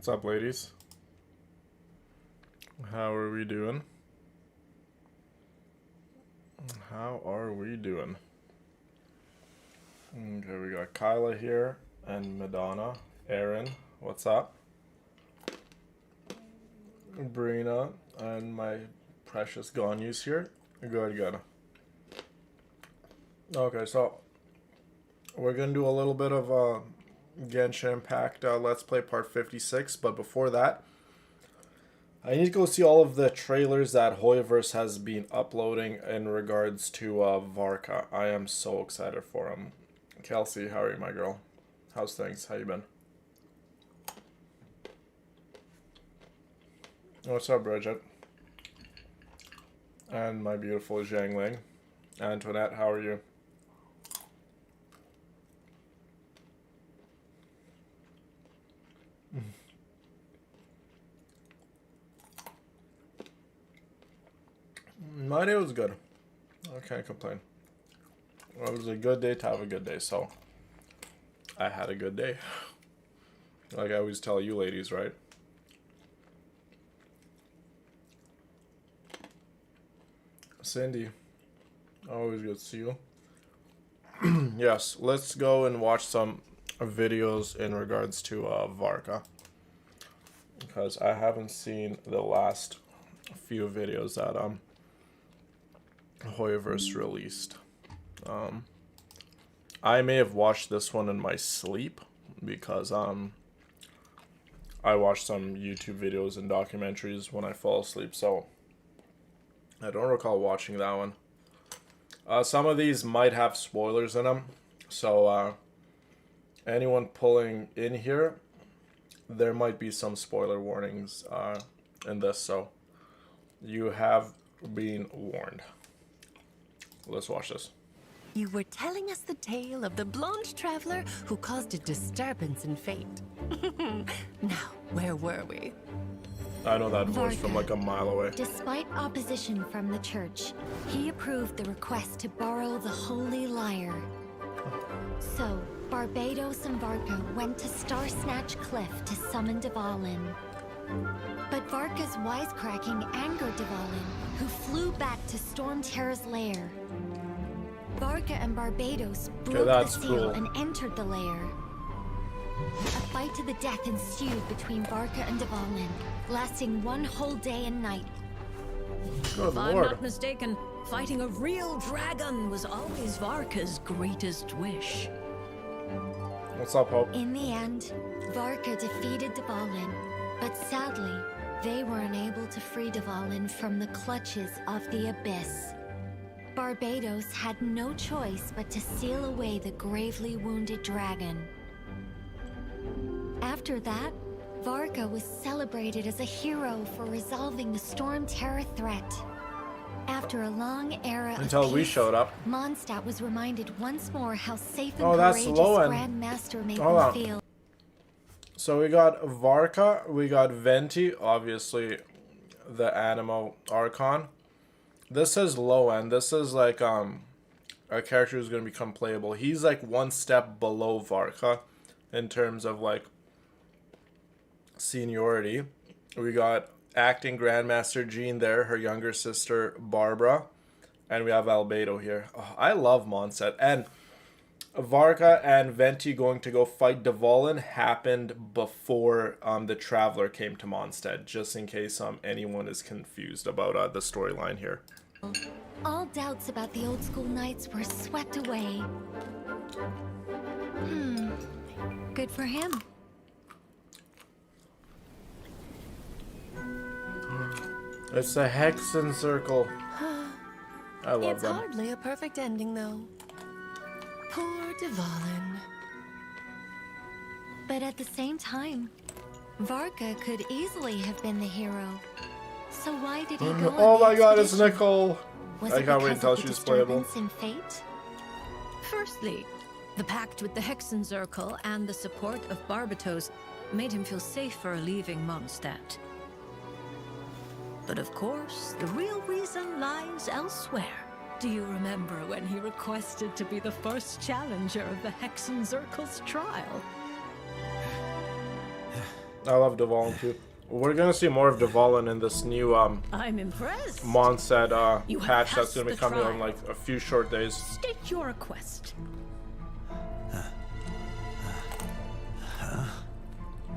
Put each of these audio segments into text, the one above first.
What's up, ladies? How are we doing? How are we doing? Okay, we got Kyla here and Madonna. Aaron, what's up? Brina and my precious Ganyus here. Good, good. Okay, so we're gonna do a little bit of Genshin Impact Let's Play Part 56, but before that, I need to go see all of the trailers that Hoyoverse has been uploading in regards to Varka. I am so excited for him. Kelsey, how are you, my girl? How's things? How you been? What's up, Bridget? And my beautiful Zhangling. Antoinette, how are you? My day was good. I can't complain. It was a good day to have a good day, so I had a good day. Like I always tell you ladies, right? Cindy, always good to see you. Yes, let's go and watch some videos in regards to Varka. Because I haven't seen the last few videos that Hoyoverse released. I may have watched this one in my sleep because I watch some YouTube videos and documentaries when I fall asleep, so I don't recall watching that one. Some of these might have spoilers in them, so anyone pulling in here, there might be some spoiler warnings in this, so you have been warned. Let's watch this. You were telling us the tale of the blonde traveler who caused a disturbance in fate. Now, where were we? I know that voice from like a mile away. Despite opposition from the church, he approved the request to borrow the Holy Lyre. So, Barbados and Varka went to Star Snatch Cliff to summon Dvalin. But Varka's wisecracking angered Dvalin, who flew back to Storm Terra's lair. Varka and Barbados broke the seal and entered the lair. A fight to the death ensued between Varka and Dvalin, lasting one whole day and night. If I'm not mistaken, fighting a real dragon was always Varka's greatest wish. What's up, Hope? In the end, Varka defeated Dvalin, but sadly, they were unable to free Dvalin from the clutches of the Abyss. Barbados had no choice but to seal away the gravely wounded dragon. After that, Varka was celebrated as a hero for resolving the Storm Terror threat. After a long era until of peace, we showed up. Mondstadt was reminded once more how safe and that's courageous Lowen. Grand Master made Hold them on. feel. So we got Varka, we got Venti, obviously the Animo Archon. This is low end. This is like a character who's gonna become playable. He's like one step below Varka in terms of like seniority. We got acting Grandmaster Jean there, her younger sister Barbara, and we have Albedo here. Oh, I love Mondstadt. And Varka and Venti going to go fight Dvalin happened before the Traveler came to Mondstadt, just in case anyone is confused about the storyline here. All doubts about the old school knights were swept away. Good for him. It's a Hexen Circle. I love It's them. hardly a perfect ending, though. Poor Dvalin. But at the same time, Varka could easily have been the hero. So why did he go on Oh the my god, it's expedition? Nicole. Was I it can't wait because until of the she's playable. disturbance in fate? Firstly, the pact with the Hexen Circle and the support of Barbatos made him feel safer leaving Mondstadt. But of course, the real reason lies elsewhere. Do you remember when he requested to be the first challenger of the Hexen Circle's trial? I love Dvalin too. We're gonna see more of Dvalin in this new I'm impressed. Mondstadt You have patch that's passed gonna be the coming in trial. like a few short days. State your request.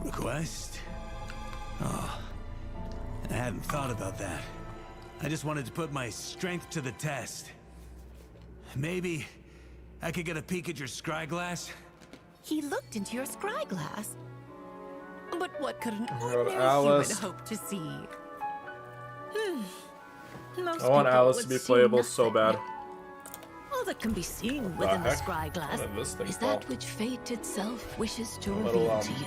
Request? Oh, I hadn't thought about that. I just wanted to put my strength to the test. Maybe I could get a peek at your scry glass? He looked into your scry glass. But what could an God, ordinary Alice. human hope to see? Most I want people Alice would to be see playable so nothing. bad. All that can be seen within the heck? scry glass What did this thing is fall? that which fate itself wishes to Little, reveal to you.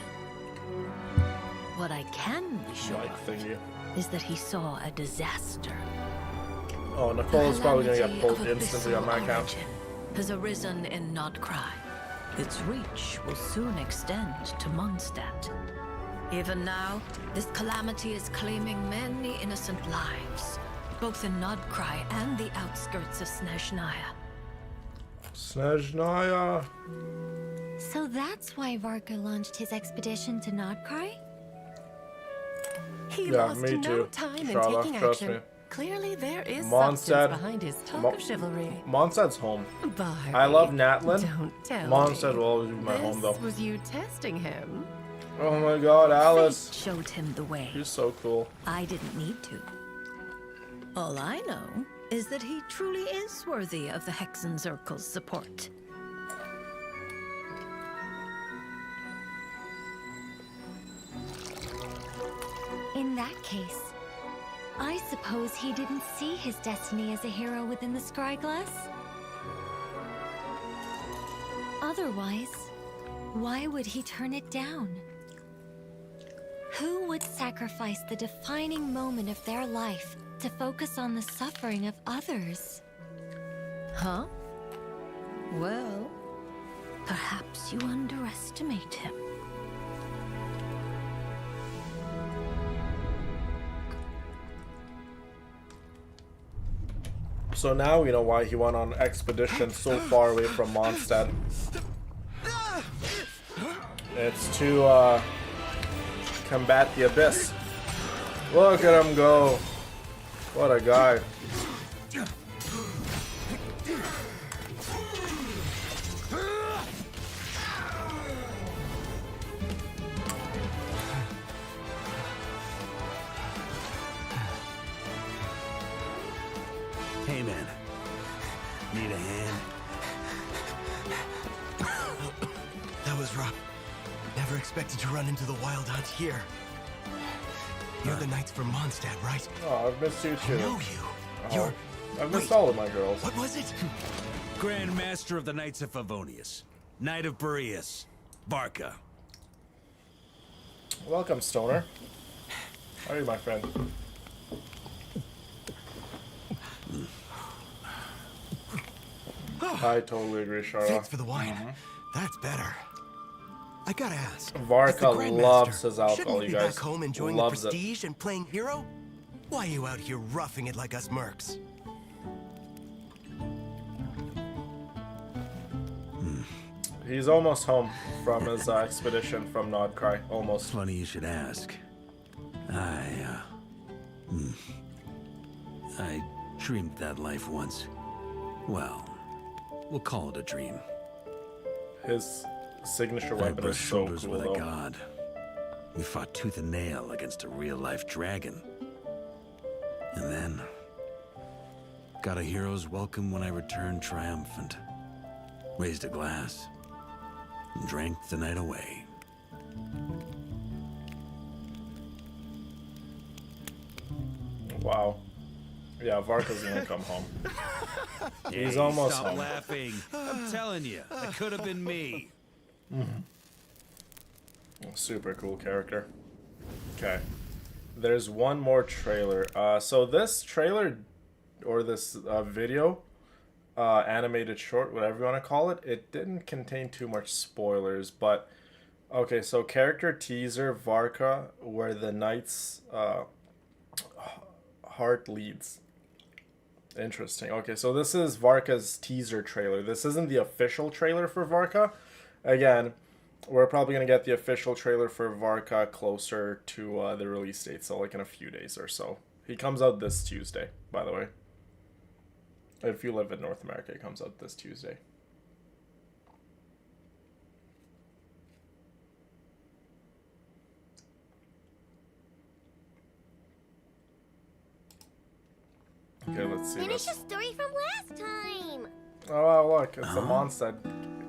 What I can be sure Like of thingy. is that he saw a disaster. Oh, Nicole is probably gonna get Calamity pulled of instantly on my abyssal account. origin has arisen in Nodcry. Its reach will soon extend to Mondstadt. Even now, this calamity is claiming many innocent lives, both in Nodcry and the outskirts of Snezhnaya. Snezhnaya. So that's why Varka launched his expedition to Nodcry? He Yeah, lost me no too, time in Charlotte, taking trust action. me. Clearly, there is Mondstadt- substance behind his talk Mo- of chivalry. Mondstadt's home. Barbie, I love Natlin. Don't tell Mondstadt me. will always be my This home though. was you testing him. Oh my god, Alice. Fate showed him the way. You're so cool. I didn't need to. All I know is that he truly is worthy of the Hexenzirkel's support. In that case, I suppose he didn't see his destiny as a hero within the scry glass? Otherwise, why would he turn it down? Who would sacrifice the defining moment of their life to focus on the suffering of others? Huh? Well, perhaps you underestimate him. So now we know why he went on expedition so far away from Mondstadt. It's to combat the abyss. Look at him go. What a guy. Hey, man. Need a hand? That was rough. Never expected to run into the wild hunt here. You're the knights from Mondstadt, right? Oh, I've missed you I too. know you. Oh, You're... I've missed Wait. all of my girls. What was it? Grand Master of the Knights of Favonius. Knight of Boreas. Barca. Welcome, Stoner. How are you, my friend? I totally agree, Charlotte. Thanks for the wine. That's better. I gotta ask. Varka as the Grandmaster, loves his alcohol, shouldn't we you be guys. back home enjoying Loves the it. prestige and playing hero? Why are you out here roughing it like us mercs? He's almost home from his expedition from Nodcry. Almost. Funny you should ask. I dreamed that life once. Well, we'll call it a dream. His signature I weapon is brushed so shoulders cool, with a though. god. We fought tooth and nail against a real-life dragon. And then... got a hero's welcome when I returned triumphant. Raised a glass. And drank the night away. Wow. Yeah, Varka's gonna come home. He's Hey, almost stop home. laughing. I'm telling you, that could have been me. Super cool character. Okay. There's one more trailer. So this trailer, or this video, animated short, whatever you want to call it, it didn't contain too much spoilers, but... Okay, so character teaser, Varka, where the knight's heart leads. Interesting. Okay, so this is Varka's teaser trailer. This isn't the official trailer for Varka. Again, we're probably going to get the official trailer for Varka closer to the release date, so like in a few days or so. He comes out this Tuesday, by the way. If you live in North America, it comes out this Tuesday. Okay, let's see Finish this. a story from last time. Oh, wow, look, it's the Mondstadt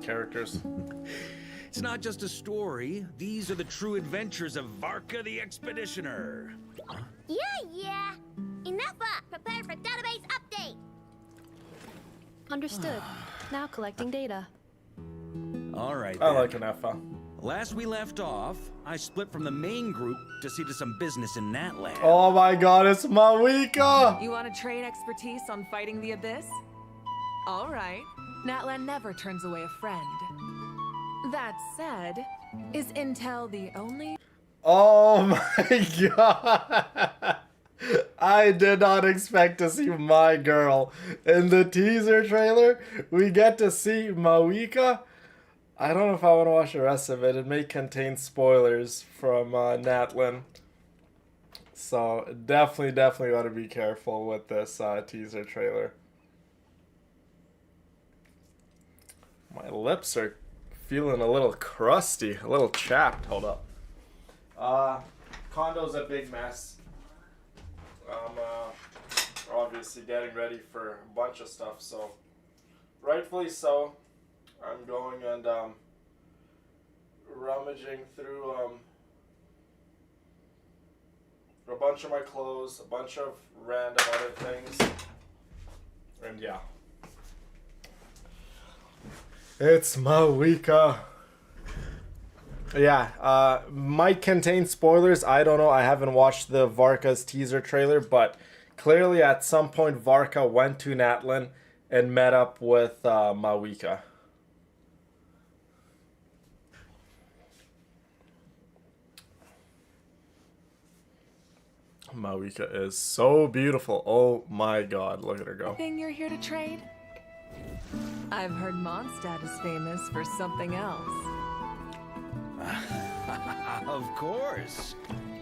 characters. It's not just a story. These are the true adventures of Varka the Expeditioner. Yeah. Enough up. Prepare for database update. Understood. Now collecting data. All right, I then. like an Effa. Last we left off, I split from the main group to see to some business in Natland. Oh my god, it's Mawika! You want to trade expertise on fighting the Abyss? All right. Natlan never turns away a friend. That said, is Intel the only... Oh my god! I did not expect to see my girl. In the teaser trailer, we get to see Mawika. I don't know if I want to watch the rest of it. It may contain spoilers from Natlan. So definitely got to be careful with this teaser trailer. My lips are feeling a little crusty, a little chapped. Hold up. Condo's a big mess. I'm obviously getting ready for a bunch of stuff, so rightfully so. I'm going and rummaging through a bunch of my clothes, a bunch of random other things, and yeah. It's Mawika. Yeah, might contain spoilers. I don't know. I haven't watched the Varka's teaser trailer, but clearly at some point Varka went to Natlan and met up with Mawika. Mawika is so beautiful. Oh my god, look at her go. thing you're here to trade? I've heard Mondstadt is famous for something else. Of course.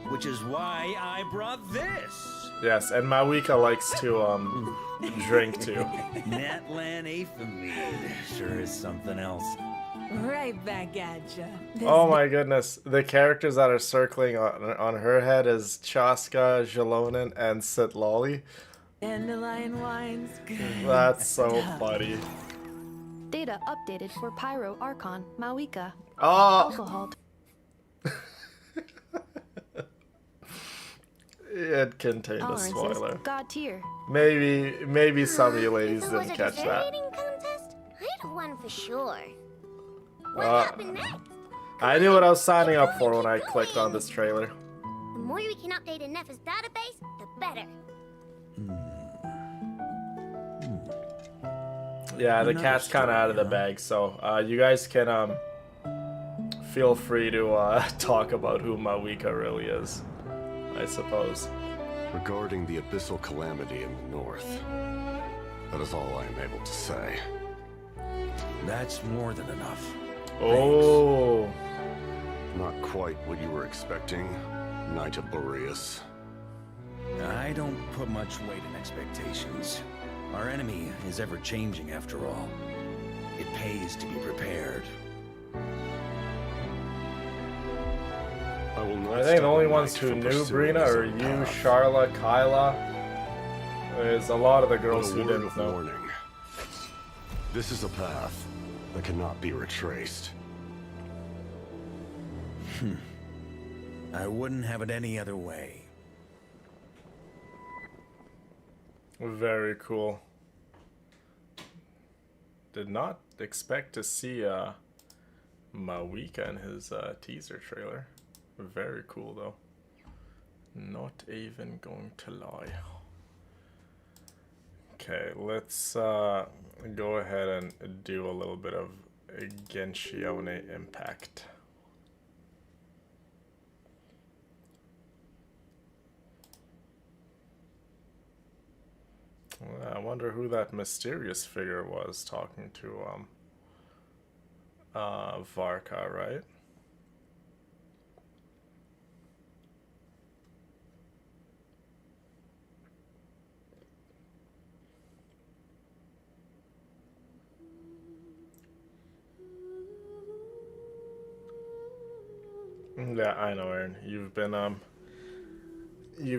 Which is why I brought this. Yes, and Mawika likes to drink too. Natlan Aethamid sure is something else. Right back at ya. Oh my goodness. The characters that are circling on her head is Chaska, Jalonen, and Sitlali. Dandelion wines. That's so funny. Data updated for Pyro Archon Mawika. Oh! Alcohol. It contained a Tolerances spoiler. God tier. Maybe some of you ladies If it was didn't a catch dessert that. eating contest, I'd have won for sure. What Uh, happened next? I knew what I was signing up for when I clicked on this trailer. The more we can update Inef's database, the better. Yeah, the cat's kind of out of the bag, so you guys can feel free to talk about who Mawika really is, I suppose. Regarding the abyssal calamity in the north, that is all I am able to say. That's more than enough. Oh, Not quite what you were expecting, Knight of Boreas. I don't put much weight in expectations. Our enemy is ever changing after all. It pays to be prepared. I will not I think stop the only a ones knight who from knew pursuing Brina his are own you, path. Charla, Kyla. There's a lot of the But girls a who word didn't of know. warning. This is a path that cannot be retraced. I wouldn't have it any other way. Very cool. Did not expect to see Mawika in his teaser trailer. Very cool though. Not even going to lie. Okay, let's go ahead and do a little bit of Genshin Impact. I wonder who that mysterious figure was talking to Varka, right? Yeah, I know, Aaron. You've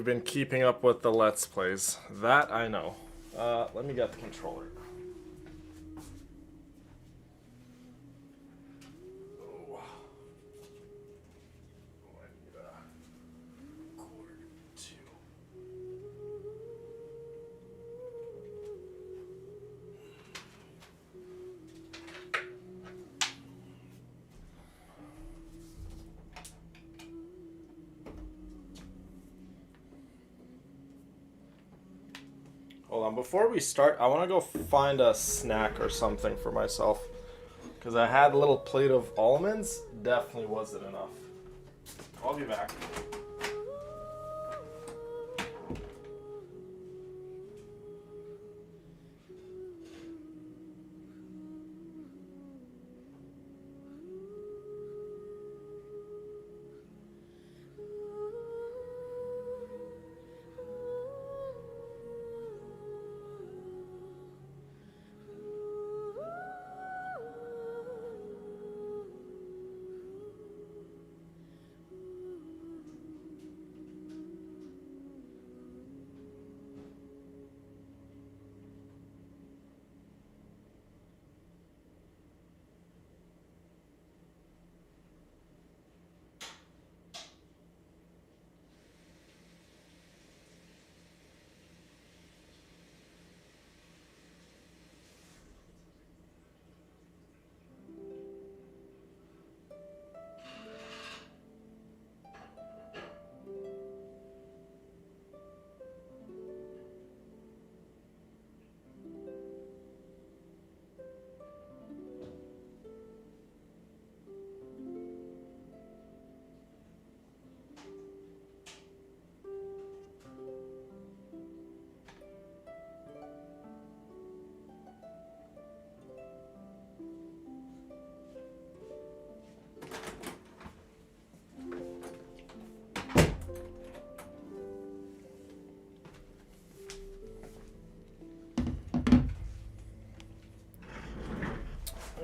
been keeping up with the Let's Plays. That I know. Let me get the controller. Oh. I need a cord too. Hold on, before we start, I want to go find a snack or something for myself. Because I had a little plate of almonds, definitely wasn't enough. I'll be back.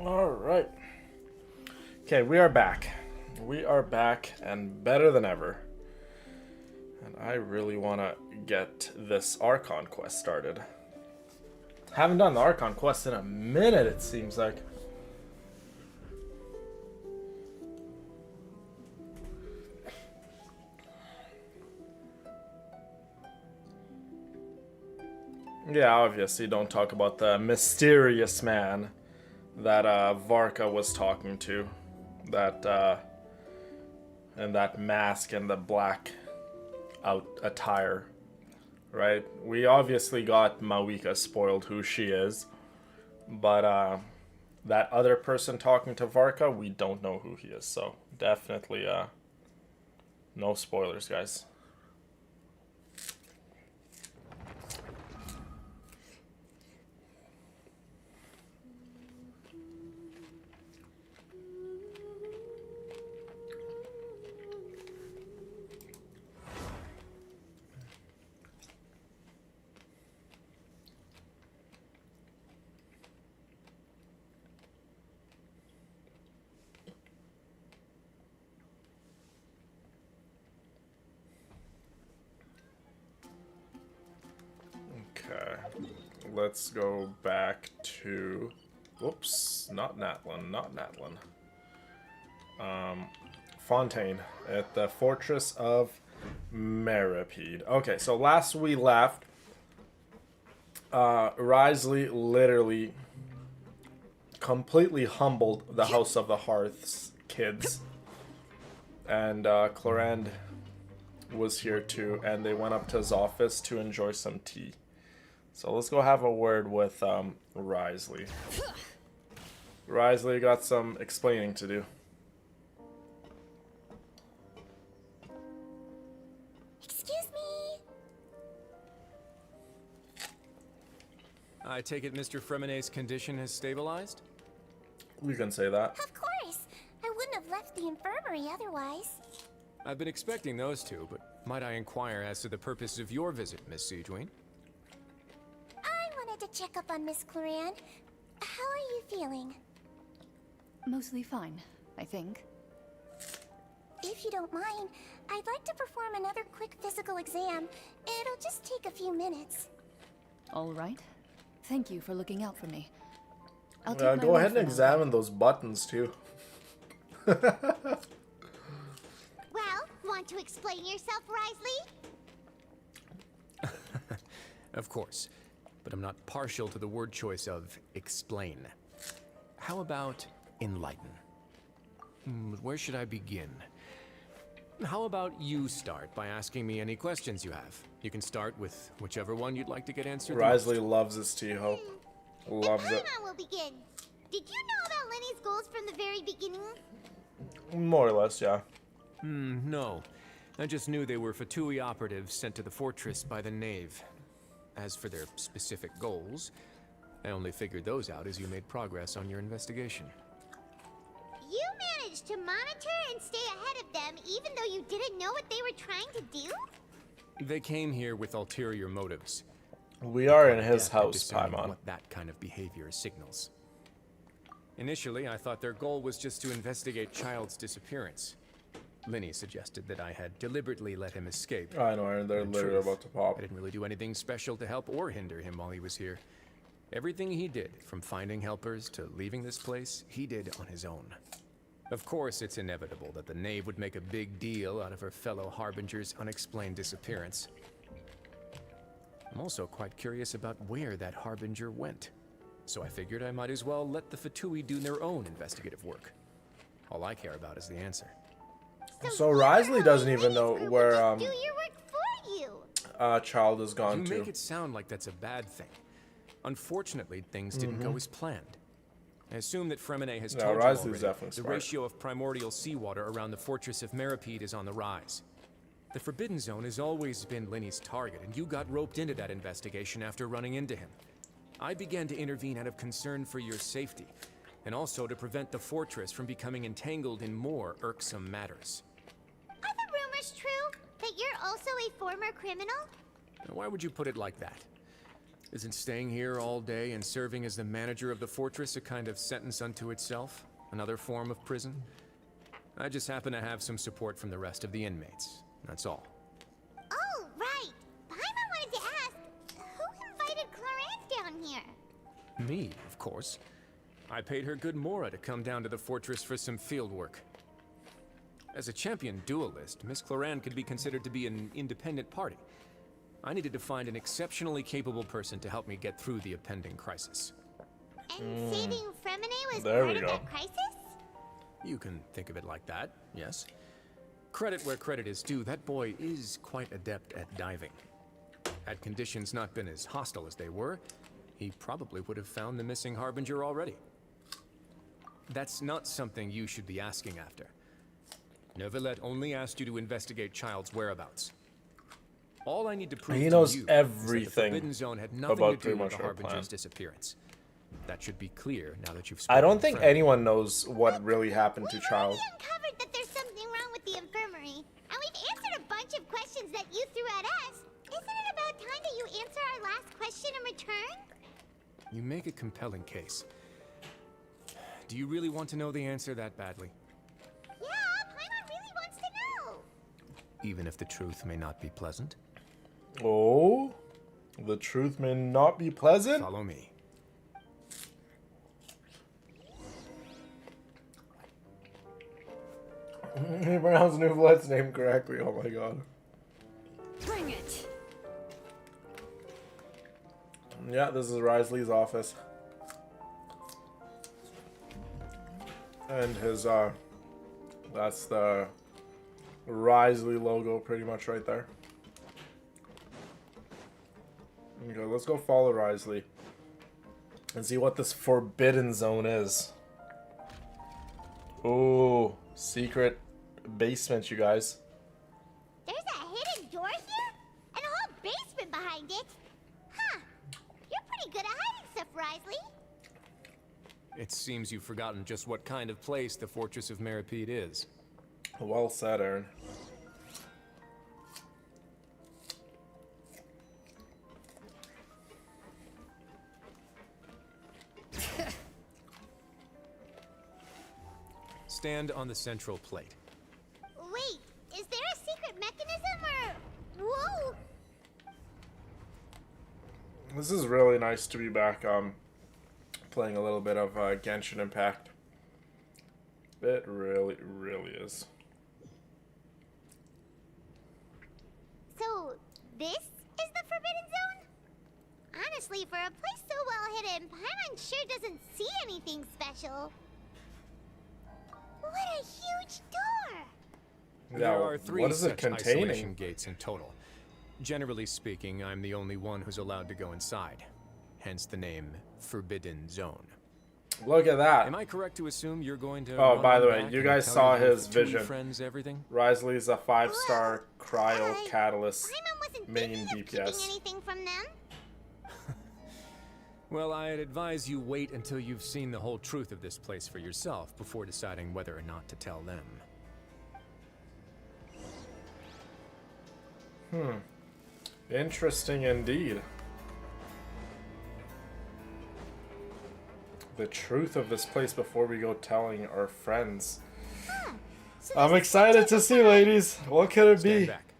Alright. Okay, we are back. We are back and better than ever. And I really want to get this Archon quest started. Haven't done the Archon quest in a minute, it seems like. Yeah, obviously don't talk about the mysterious man that Varka was talking to. That and that mask and the black attire. Right? We obviously got Mawika spoiled who she is. But that other person talking to Varka, we don't know who he is. So definitely no spoilers, guys. Okay, let's go back to, whoops, not Natlan, Fontaine at the Fortress of Meripede. Okay, so last we left, Risley literally completely humbled the House of the Hearth's kids, and Clorand was here too, and they went up to his office to enjoy some tea. So let's go have a word with Risley. Risley got some explaining to do. Excuse me. I take it Mr. Fremenet's condition has stabilized? We can say that. Of course. I wouldn't have left the infirmary otherwise. I've been expecting those two, but might I inquire as to the purpose of your visit, Miss Siegewing? I wanted to check up on Miss Cloran. How are you feeling? Mostly fine, I think. If you don't mind, I'd like to perform another quick physical exam. It'll just take a few minutes. All right. Thank you for looking out for me. I'll take my Go word ahead and for it. examine those buttons too. Well, want to explain yourself, Risley? Of course, but I'm not partial to the word choice of explain. How about enlighten? Where should I begin? How about you start by asking me any questions you have? You can start with whichever one you'd like to get answered. Risley loves this tea, Hope. Loves it. Paimon will begin. Did you know about Lenny's goals from the very beginning? More or less, yeah. No. I just knew they were Fatui operatives sent to the fortress by the Knave. As for their specific goals, I only figured those out as you made progress on your investigation. You managed to monitor and stay ahead of them even though you didn't know what they were trying to do? They came here with ulterior motives. We are in his Adept at house, discerning Paimon. what that kind of behavior signals. Initially, I thought their goal was just to investigate Child's disappearance. Linny suggested that I had deliberately let him escape. I know, Aaron, they're In literally truth, about to pop. I didn't really do anything special to help or hinder him while he was here. Everything he did, from finding helpers to leaving this place, he did on his own. Of course, it's inevitable that the Knave would make a big deal out of her fellow Harbinger's unexplained disappearance. I'm also quite curious about where that Harbinger went. So I figured I might as well let the Fatui do their own investigative work. All I care about is the answer. So Risley doesn't even know where Do your work for you. Child has gone You to. make it sound like that's a bad thing. Unfortunately, things didn't go as planned. I assume that Fremine has Yeah, told Risley's you already, definitely the smart. ratio of primordial seawater around the fortress of Meripede is on the rise. The Forbidden Zone has always been Linny's target, and you got roped into that investigation after running into him. I began to intervene out of concern for your safety, and also to prevent the fortress from becoming entangled in more irksome matters. Are the rumors true? That you're also a former criminal? Now, why would you put it like that? Isn't staying here all day and serving as the manager of the fortress a kind of sentence unto itself? Another form of prison? I just happen to have some support from the rest of the inmates. That's all. Oh, right. Paimon wanted to ask, who invited Clarence down here? Me, of course. I paid her good mora to come down to the fortress for some field work. As a champion duelist, Miss Cloran could be considered to be an independent party. I needed to find an exceptionally capable person to help me get through the impending crisis. And saving Fremine was There part we of go. that crisis? You can think of it like that, yes. Credit where credit is due, that boy is quite adept at diving. Had conditions not been as hostile as they were, he probably would have found the missing Harbinger already. That's not something you should be asking after. Neuvillette only asked you to investigate Child's whereabouts. All I need to prove He knows to you is that the everything Forbidden Zone had nothing about to do pretty with much the our plan. Harbinger's disappearance. That should be clear now that you've I spoken don't with think Fremine. anyone knows what really happened to We've Child. already uncovered that there's something wrong with the infirmary, and we've answered a bunch of questions that you threw at us. Isn't it about time that you answer our last question in return? You make a compelling case. Do you really want to know the answer that badly? Yeah, Paimon really wants to know. Even if the truth may not be pleasant? Oh, the truth may not be pleasant. Follow me. He pronounced Neuvillette's name correctly. Oh my god. Bring it. Yeah, this is Risley's office. And his, that's the Risley logo pretty much right there. Okay, let's go follow Risley and see what this Forbidden Zone is. Oh, secret basement, you guys. There's a hidden door here? And a whole basement behind it? Huh. You're pretty good at hiding stuff, Risley. It seems you've forgotten just what kind of place the Fortress of Meripede is. Well said, Aaron. Stand on the central plate. Wait, This is really nice to be back playing a little bit of Genshin Impact. It really, really is. So, this is the Forbidden Zone? Honestly, for a place so well hidden, Paimon sure doesn't see anything special. What a huge door! Yeah, There are 3 what is it such containing? isolation gates in total. Generally speaking, I'm the only one who's allowed to go inside. Hence the name Forbidden Zone. Look at that. Am I correct to assume you're going to? Oh, run by the on way, back you and guys tell saw your his two vision. friends everything? Risley's a 5-star cryo catalyst Paimon wasn't main thinking of keeping DPS. anything from them. Well, I'd advise you wait until you've seen the whole truth of this place for yourself before deciding whether or not to tell them. Interesting indeed. The truth of this place before we go telling our friends. So I'm this excited to see, ladies. What could it Stand be? back.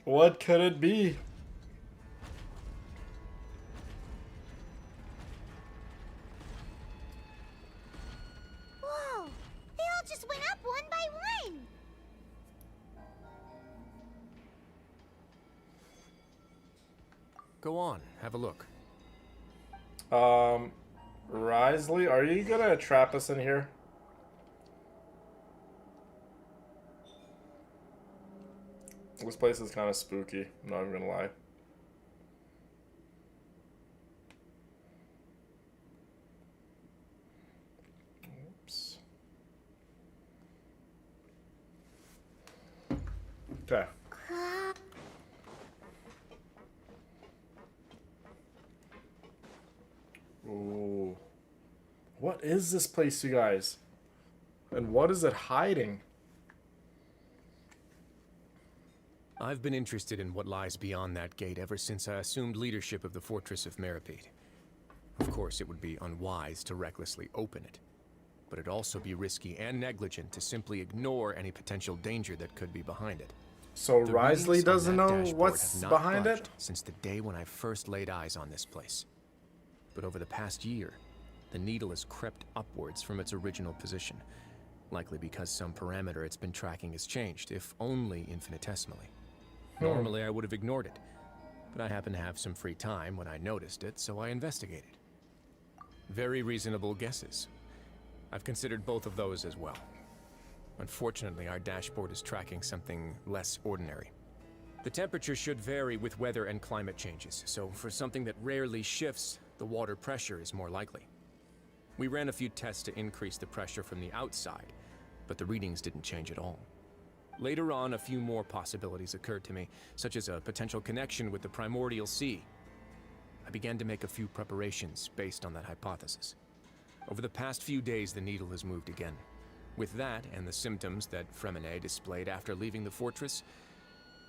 What could it be? Whoa! They all just went up one by one! Go on, have a look. Risley, are you gonna trap us in here? This place is kind of spooky, I'm not even gonna lie. Oops. Okay. Ooh. What is this place, you guys? And what is it hiding? I've been interested in what lies beyond that gate ever since I assumed leadership of the Fortress of Meripede. Of course, it would be unwise to recklessly open it, but it'd also be risky and negligent to simply ignore any potential danger that could be behind it. So The Risley readings on doesn't that know dashboard what's have not behind budged it? since the day when I first laid eyes on this place. But over the past year, the needle has crept upwards from its original position, likely because some parameter it's been tracking has changed, if only infinitesimally. Normally I would have ignored it, but I happened to have some free time when I noticed it, so I investigated. Very reasonable guesses. I've considered both of those as well. Unfortunately, our dashboard is tracking something less ordinary. The temperature should vary with weather and climate changes, so for something that rarely shifts, the water pressure is more likely. We ran a few tests to increase the pressure from the outside, but the readings didn't change at all. Later on, a few more possibilities occurred to me, such as a potential connection with the primordial sea. I began to make a few preparations based on that hypothesis. Over the past few days, the needle has moved again. With that, and the symptoms that Fremine displayed after leaving the fortress,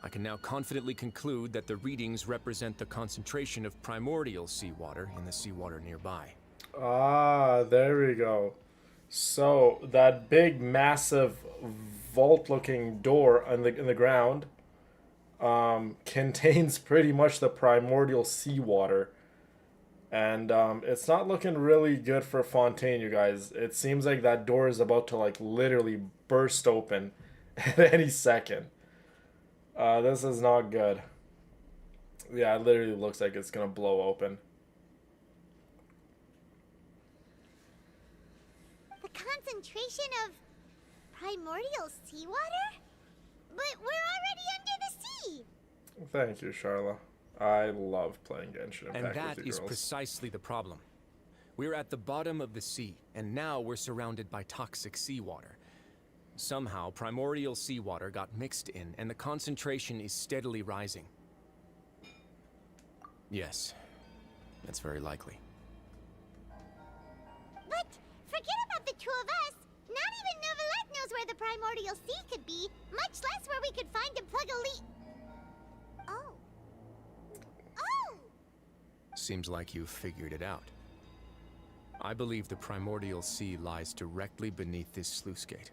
I can now confidently conclude that the readings represent the concentration of primordial seawater in the seawater nearby. Ah, there we go. So that big, massive, vault-looking door in the ground contains pretty much the primordial seawater, and it's not looking really good for Fontaine, you guys. It seems like that door is about to like literally burst open at any second. This is not good. Yeah, it literally looks like it's gonna blow open. Concentration of primordial seawater? But we're already under the sea! Thank you, Charla. I love playing Genshin Impact And that with you is girls. precisely the problem. We're at the bottom of the sea, and now we're surrounded by toxic seawater. Somehow, primordial seawater got mixed in, and the concentration is steadily rising. Yes, that's very likely. But forget about the two of us. Not even Novelette knows where the primordial sea could be, much less where we could find and plug a leak. Oh. Oh! Seems like you've figured it out. I believe the primordial sea lies directly beneath this sluice gate.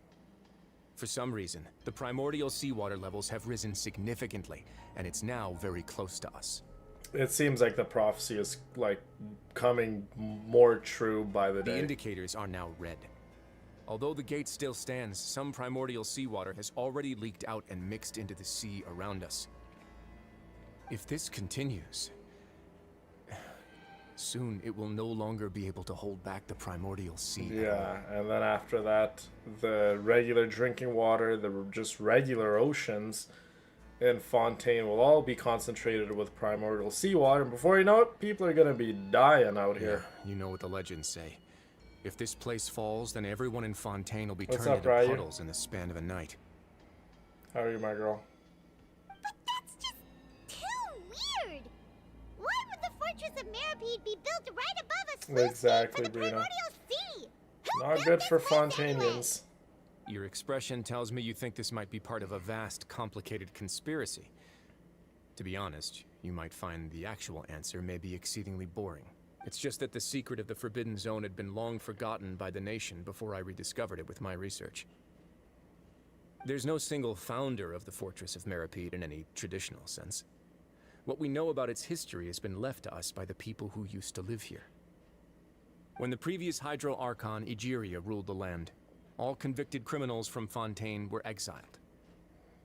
For some reason, the primordial seawater levels have risen significantly, and it's now very close to us. It seems like the prophecy is like coming more true by the The day. indicators are now red. Although the gate still stands, some primordial seawater has already leaked out and mixed into the sea around us. If this continues, soon it will no longer be able to hold back the primordial sea. Yeah, and then after that, the regular drinking water, the just regular oceans in Fontaine will all be concentrated with primordial seawater. And before you know it, people are gonna be dying out here. You know what the legends say. If this place falls, then everyone in Fontaine will be What's turned up, into Ryu? puddles in the span of a night. How are you, my girl? But that's just too weird! Why would the Fortress of Meripede be built right above a sluice Exactly, gate for the Brina. primordial sea? Who Not built good this for place anyway? Fontainians. Your expression tells me you think this might be part of a vast, complicated conspiracy. To be honest, you might find the actual answer may be exceedingly boring. It's just that the secret of the Forbidden Zone had been long forgotten by the nation before I rediscovered it with my research. There's no single founder of the Fortress of Meripede in any traditional sense. What we know about its history has been left to us by the people who used to live here. When the previous Hydro Archon Egeria ruled the land, all convicted criminals from Fontaine were exiled.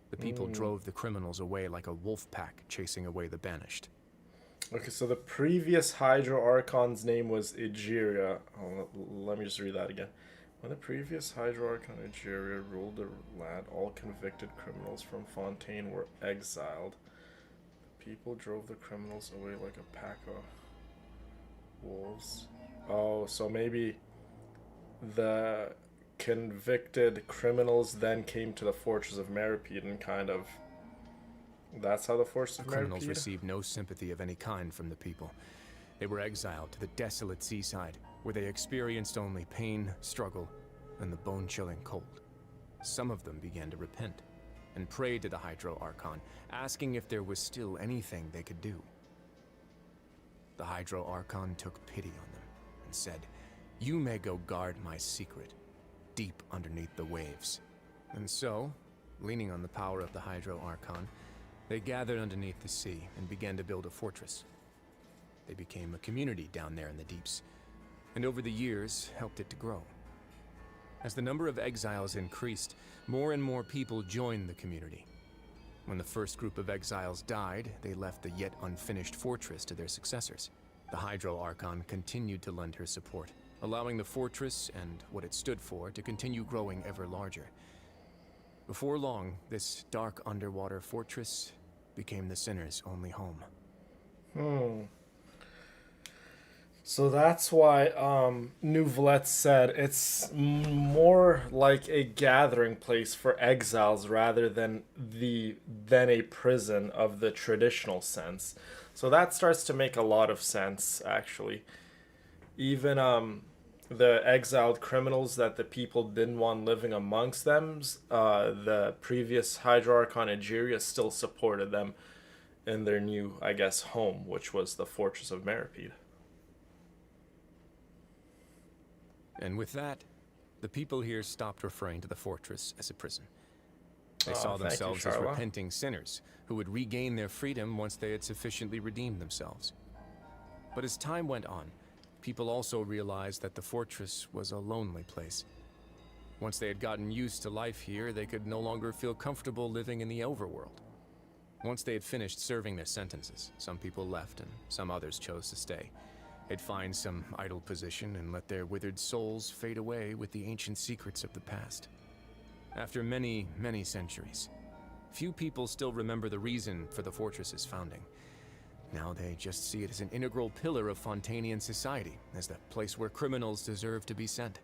The people drove the criminals away like a wolf pack chasing away the banished. Okay, so the previous Hydro Archon's name was Egeria. Oh, let me just read that again. When the previous Hydro Archon Egeria ruled the land, all convicted criminals from Fontaine were exiled. People drove the criminals away like a pack of wolves. Oh, so maybe the convicted criminals then came to the Fortress of Meripede and kind of... That's how the Fortress of Criminals Meripede... received no sympathy of any kind from the people. They were exiled to the desolate seaside, where they experienced only pain, struggle, and the bone-chilling cold. Some of them began to repent, and prayed to the Hydro Archon, asking if there was still anything they could do. The Hydro Archon took pity on them, and said, "You may go guard my secret, deep underneath the waves." And so, leaning on the power of the Hydro Archon, they gathered underneath the sea and began to build a fortress. They became a community down there in the deeps, and over the years helped it to grow. As the number of exiles increased, more and more people joined the community. When the first group of exiles died, they left the yet unfinished fortress to their successors. The Hydro Archon continued to lend her support, allowing the fortress and what it stood for to continue growing ever larger. Before long, this dark underwater fortress became the sinner's only home. So that's why Nouvelette said it's more like a gathering place for exiles rather than a prison of the traditional sense. So that starts to make a lot of sense, actually. Even the exiled criminals that the people didn't want living amongst them, the previous Hydro Archon Egeria still supported them in their new, I guess, home, which was the Fortress of Meripede. And with that, the people here stopped referring to the fortress as a prison. They saw thank you, themselves as Charla. repenting sinners who would regain their freedom once they had sufficiently redeemed themselves. But as time went on, people also realized that the fortress was a lonely place. Once they had gotten used to life here, they could no longer feel comfortable living in the overworld. Once they had finished serving their sentences, some people left and some others chose to stay. They'd find some idle position and let their withered souls fade away with the ancient secrets of the past. After many, many centuries, few people still remember the reason for the fortress's founding. Now they just see it as an integral pillar of Fontainian society, as the place where criminals deserve to be sent.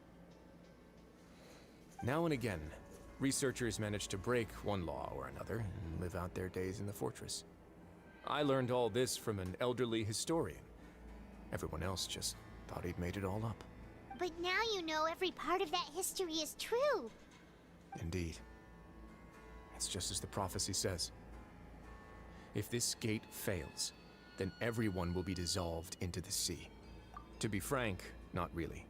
Now and again, researchers manage to break one law or another and live out their days in the fortress. I learned all this from an elderly historian. Everyone else just thought he'd made it all up. But now you know every part of that history is true. Indeed. It's just as the prophecy says. If this gate fails, then everyone will be dissolved into the sea. To be frank, not really.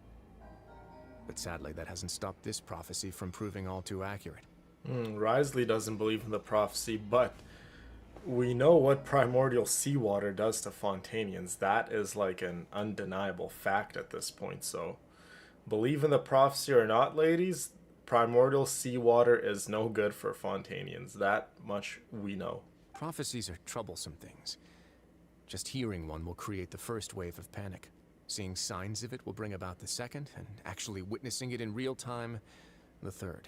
But sadly, that hasn't stopped this prophecy from proving all too accurate. Risley doesn't believe in the prophecy, but we know what primordial seawater does to Fontanians. That is like an undeniable fact at this point. So, believe in the prophecy or not, ladies, primordial seawater is no good for Fontanians. That much we know. Prophecies are troublesome things. Just hearing one will create the first wave of panic. Seeing signs of it will bring about the second, and actually witnessing it in real time, the third.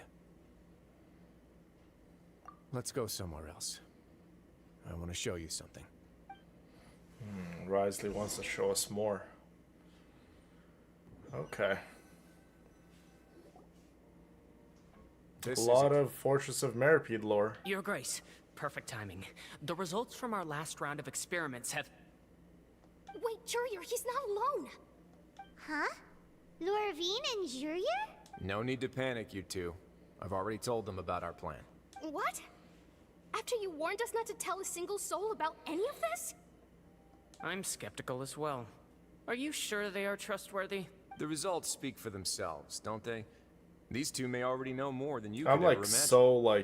Let's go somewhere else. I want to show you something. Risley wants to show us more. Okay. A lot of Fortress of Meripede lore. Your Grace, perfect timing. The results from our last round of experiments have... Wait, Jurier, he's not alone. Huh? Lorvine and Jurier? No need to panic, you two. I've already told them about our plan. What? After you warned us not to tell a single soul about any of this? I'm skeptical as well. Are you sure they are trustworthy? The results speak for themselves, don't they? These two may already know more than you I'm could like ever imagine. so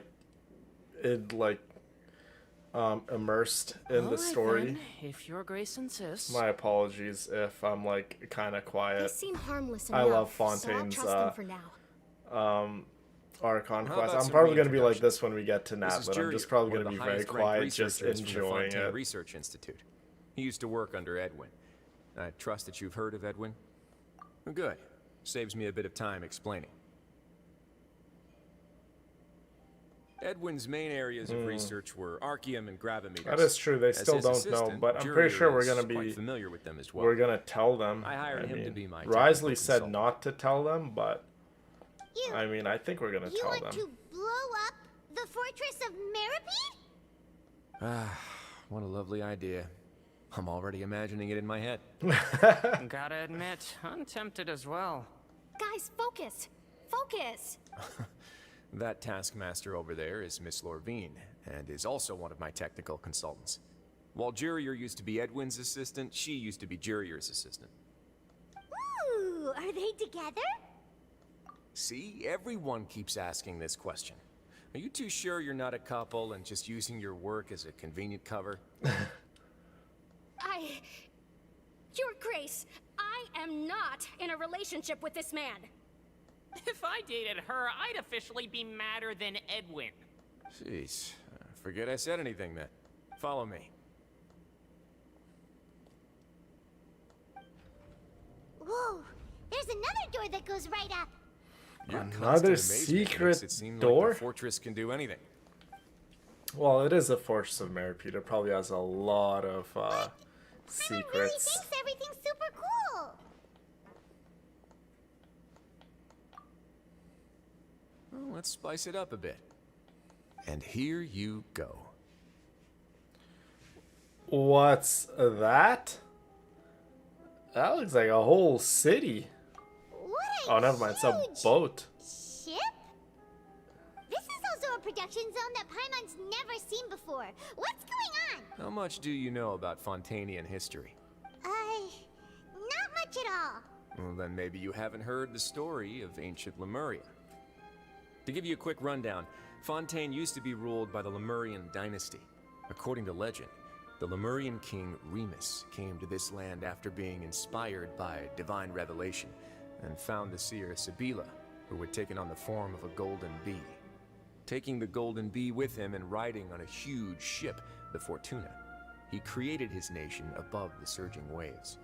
immersed in All the right, story. then, if Your Grace insists. My apologies if I'm like kind of quiet. They seem harmless I enough, love so I'll Fontaine's trust them for now. Archon How quest. about I'm some probably going to be like reintroduction? this when we get to This is Natlan. I'm just Jurier, probably one going of to the be very highest-ranked quiet, just researchers from the enjoying Fontaine it. Research Institute. He used to work under Edwin. I trust that you've heard of Edwin? Good. Saves me a bit of time explaining. Edwin's main areas of research were Archeum and Gravimeters. That is true. They As still his don't know, assistant, but I'm pretty sure we're Jurier going is to quite be familiar with them as well. we're going to tell them. I hired him to mean, be my Risley technical said consultant. not to tell them, but You, I mean, I think we're going to you tell want them. to blow up the Fortress of Meripede? Ah, what a lovely idea. I'm already imagining it in my head. Gotta admit, I'm tempted as well. Guys, focus! Focus! That taskmaster over there is Miss Lorvine, and is also one of my technical consultants. While Jurier used to be Edwin's assistant, she used to be Jurier's assistant. Ooh, are they together? See, everyone keeps asking this question. Are you too sure you're not a couple and just using your work as a convenient cover? Your Grace, I am not in a relationship with this man. If I dated her, I'd officially be madder than Edwin. Jeez, forget I said anything then. Follow me. Whoa, there's another door that goes right up. Your Another constant amazement secret makes it seem door? like the fortress can do anything. Well, it is a Fortress of Meripede. It probably has a lot of Paimon really secrets. thinks everything's super cool. Well, let's spice it up a bit. And here you go. What's that? That looks like a whole city. What a Oh, never mind. It's a huge boat. ship? This is also a production zone that Paimon's never seen before. What's going on? How much do you know about Fontanian history? Not much at all. Well, then maybe you haven't heard the story of ancient Lemuria. To give you a quick rundown, Fontaine used to be ruled by the Lemurian dynasty. According to legend, the Lemurian king Remus came to this land after being inspired by divine revelation and found the seer Sibila, who had taken on the form of a golden bee. Taking the golden bee with him and riding on a huge ship, the Fortuna, he created his nation above the surging waves.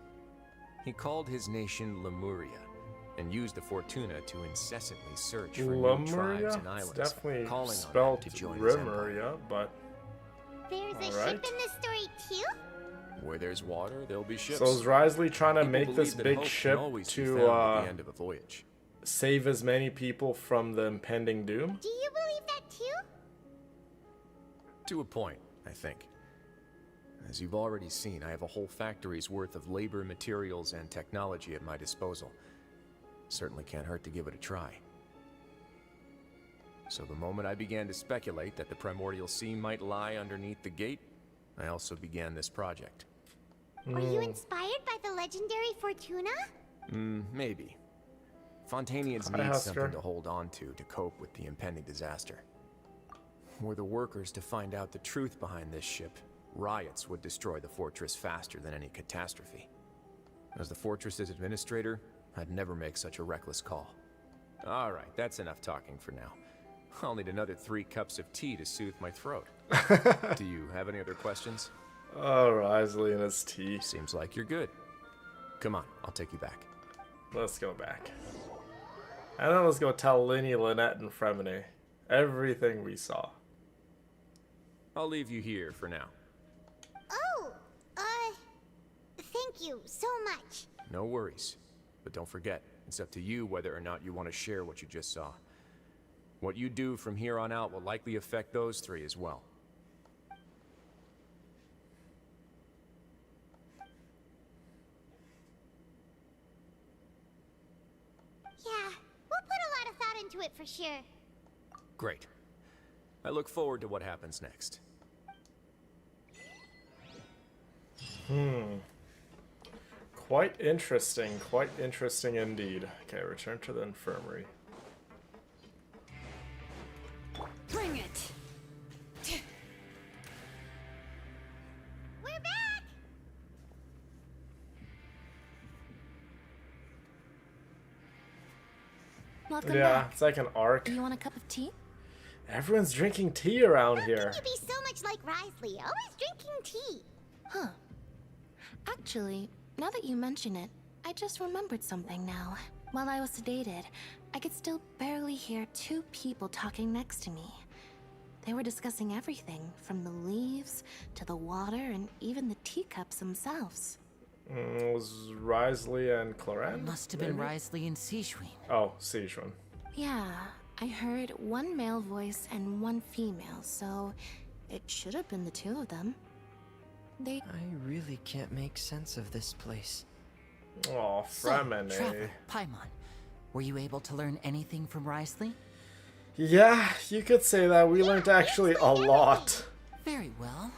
He called his nation Lemuria, and used the Fortuna to incessantly search for new tribes and It's islands, definitely calling on them spelled to join his empire. Remuria, but There's a Alright. ship in this story too? Where there's water, there'll be ships. so is Risley trying to People make this believe that big hope can ship always be to found at the end of a voyage. save as many people from the impending doom? Do you believe that too? To a point, I think. As you've already seen, I have a whole factory's worth of labor, materials, and technology at my disposal. Certainly can't hurt to give it a try. So the moment I began to speculate that the primordial sea might lie underneath the gate, I also began this project. Were you inspired by the legendary Fortuna? Maybe. Fontanians Hi, need Husker. something to hold on to cope with the impending disaster. Were the workers to find out the truth behind this ship, riots would destroy the fortress faster than any catastrophe. As the fortress's administrator, I'd never make such a reckless call. Alright, that's enough talking for now. I'll need another 3 cups of tea to soothe my throat. Do you have any other questions? Oh, Risley and his tea. Seems like you're good. Come on, I'll take you back. Let's go back. And then let's go tell Linny, Lynette, and Fremine everything we saw. I'll leave you here for now. Oh, thank you so much. No worries. But don't forget, it's up to you whether or not you want to share what you just saw. What you do from here on out will likely affect those 3 as well. Yeah, we'll put a lot of thought into it for sure. Great. I look forward to what happens next. Quite interesting indeed. Okay, return to the infirmary. Bring it! We're back! Welcome Yeah, back. it's like an arc. Do you want a cup of tea? Everyone's drinking tea around here. You'd be so much like Risley, always drinking tea. Huh. Actually, now that you mention it, I just remembered something now. While I was sedated, I could still barely hear 2 people talking next to me. They were discussing everything, from the leaves to the water and even the teacups themselves. It was Risley and Cloran? Must have been maybe? Risley and Sijuin. Oh, Sijuin. Yeah, I heard 1 male voice and 1 female, so it should have been the 2 of them. I really can't make sense of this place. Oh, Fremine. Traveler, Paimon, were you able to learn anything from Risley? Yeah, you could say that. We learned actually a lot. Very well.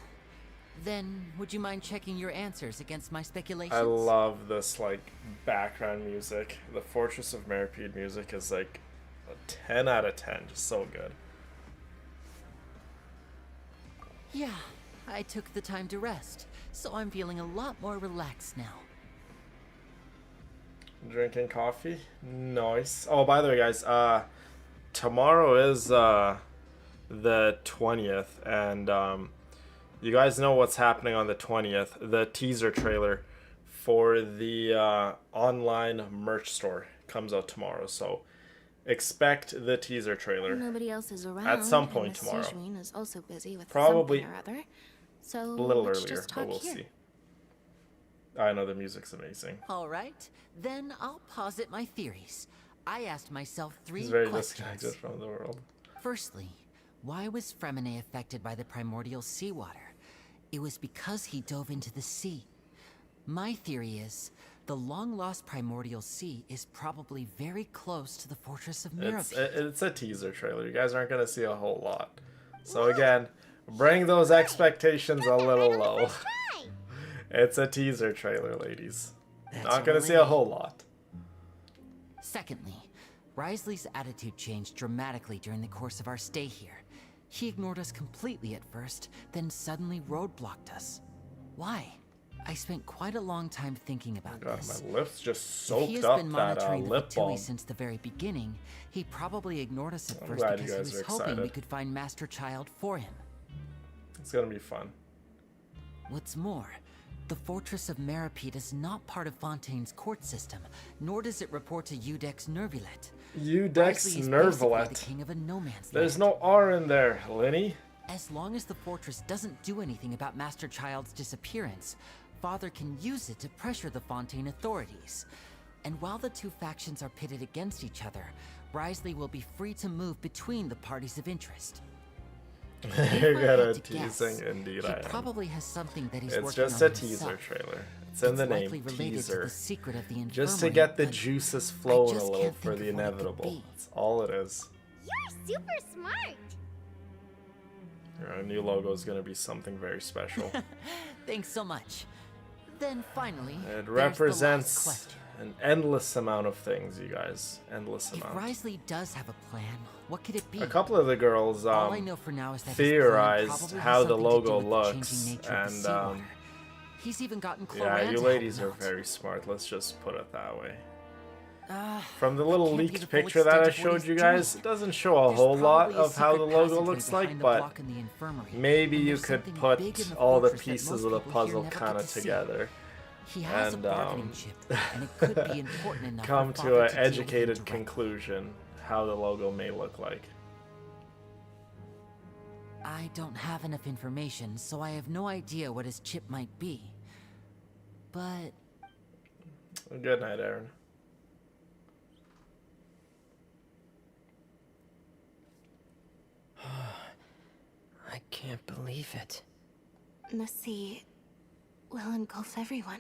Then, would you mind checking your answers against my speculations? I love this, like, background music. The Fortress of Meripede music is, like, a 10 out of 10. Just so good. Yeah, I took the time to rest, so I'm feeling a lot more relaxed now. Drinking coffee? Nice. Oh, by the way, guys, tomorrow is, the 20th, and, you guys know what's happening on the 20th. The teaser trailer for the online merch store comes out tomorrow. So expect the teaser trailer. Nobody else is around. At some point and Miss tomorrow. Sijuin is also busy with Probably something or other. So a little let's earlier, just but talk we'll here. see. I know the music's amazing. All right, then I'll posit my theories. I asked myself 3 He's very questions. disconnected from the world. Firstly, why was Fremine affected by the primordial seawater? It was because he dove into the sea. My theory is, the long-lost primordial sea is probably very close to the Fortress of Meripede. It's a teaser trailer. You guys aren't going to see a whole lot. So again, bring those expectations a little low. It's a teaser trailer, ladies. Not going to see a whole lot. Secondly, Risley's attitude changed dramatically during the course of our stay here. He ignored us completely at first, then suddenly roadblocked us. Why? I spent quite a long time thinking about God, this. my lips just If he soaked has up been that monitoring the lip balm. Fatui since the very beginning, he probably ignored us at I'm first glad you because he guys was are hoping we excited. could find Master Child for him. It's going to be fun. What's more, the Fortress of Meripede is not part of Fontaine's court system, nor does it report to Udex Nervulet. Udex Risley is basically the Nervulet. king of a no man's There's land. no R in there, Linny. As long as the fortress doesn't do anything about Master Child's disappearance, Father can use it to pressure the Fontaine authorities. And while the 2 factions are pitted against each other, Risley will be free to move between the parties of interest. You're If I gonna had to teasing, guess, indeed he I am. probably has something that he's It's working just on a teaser himself. trailer. It's in the likely name, related to teaser. the secret of the Just to infirmary, get the but juices flowing a just little can't for think the of what it could inevitable. be. That's all it is. You're super smart. Our new logo is going to be something very special. Thanks so much. Then finally, It there's the last represents question. An endless amount of things, you guys. Endless If amount. Risley does have a plan, what could it be? A couple of the girls All I know for now is that his plan theorized probably has how the something to do logo with the looks, changing nature of the and seawater. He's even gotten yeah, Cloran you to help ladies him are out. very smart. Let's just put it that way. Ah, From the little can't be leaked the full picture that I extent of what showed he's you guys, doing. it doesn't show a There's whole lot probably a of how the secret logo passageway looks like, behind the but block in the infirmary, maybe and you there's could something put big in the all the fortress that pieces most of the people here puzzle never kind get of to see. together. He has And a bargaining chip, and it could be important enough come for to Father an to deal with him educated directly. conclusion how the logo may look like. I don't have enough information, so I have no idea what his chip might be. But Good night, Aaron. I can't believe it. The sea will engulf everyone.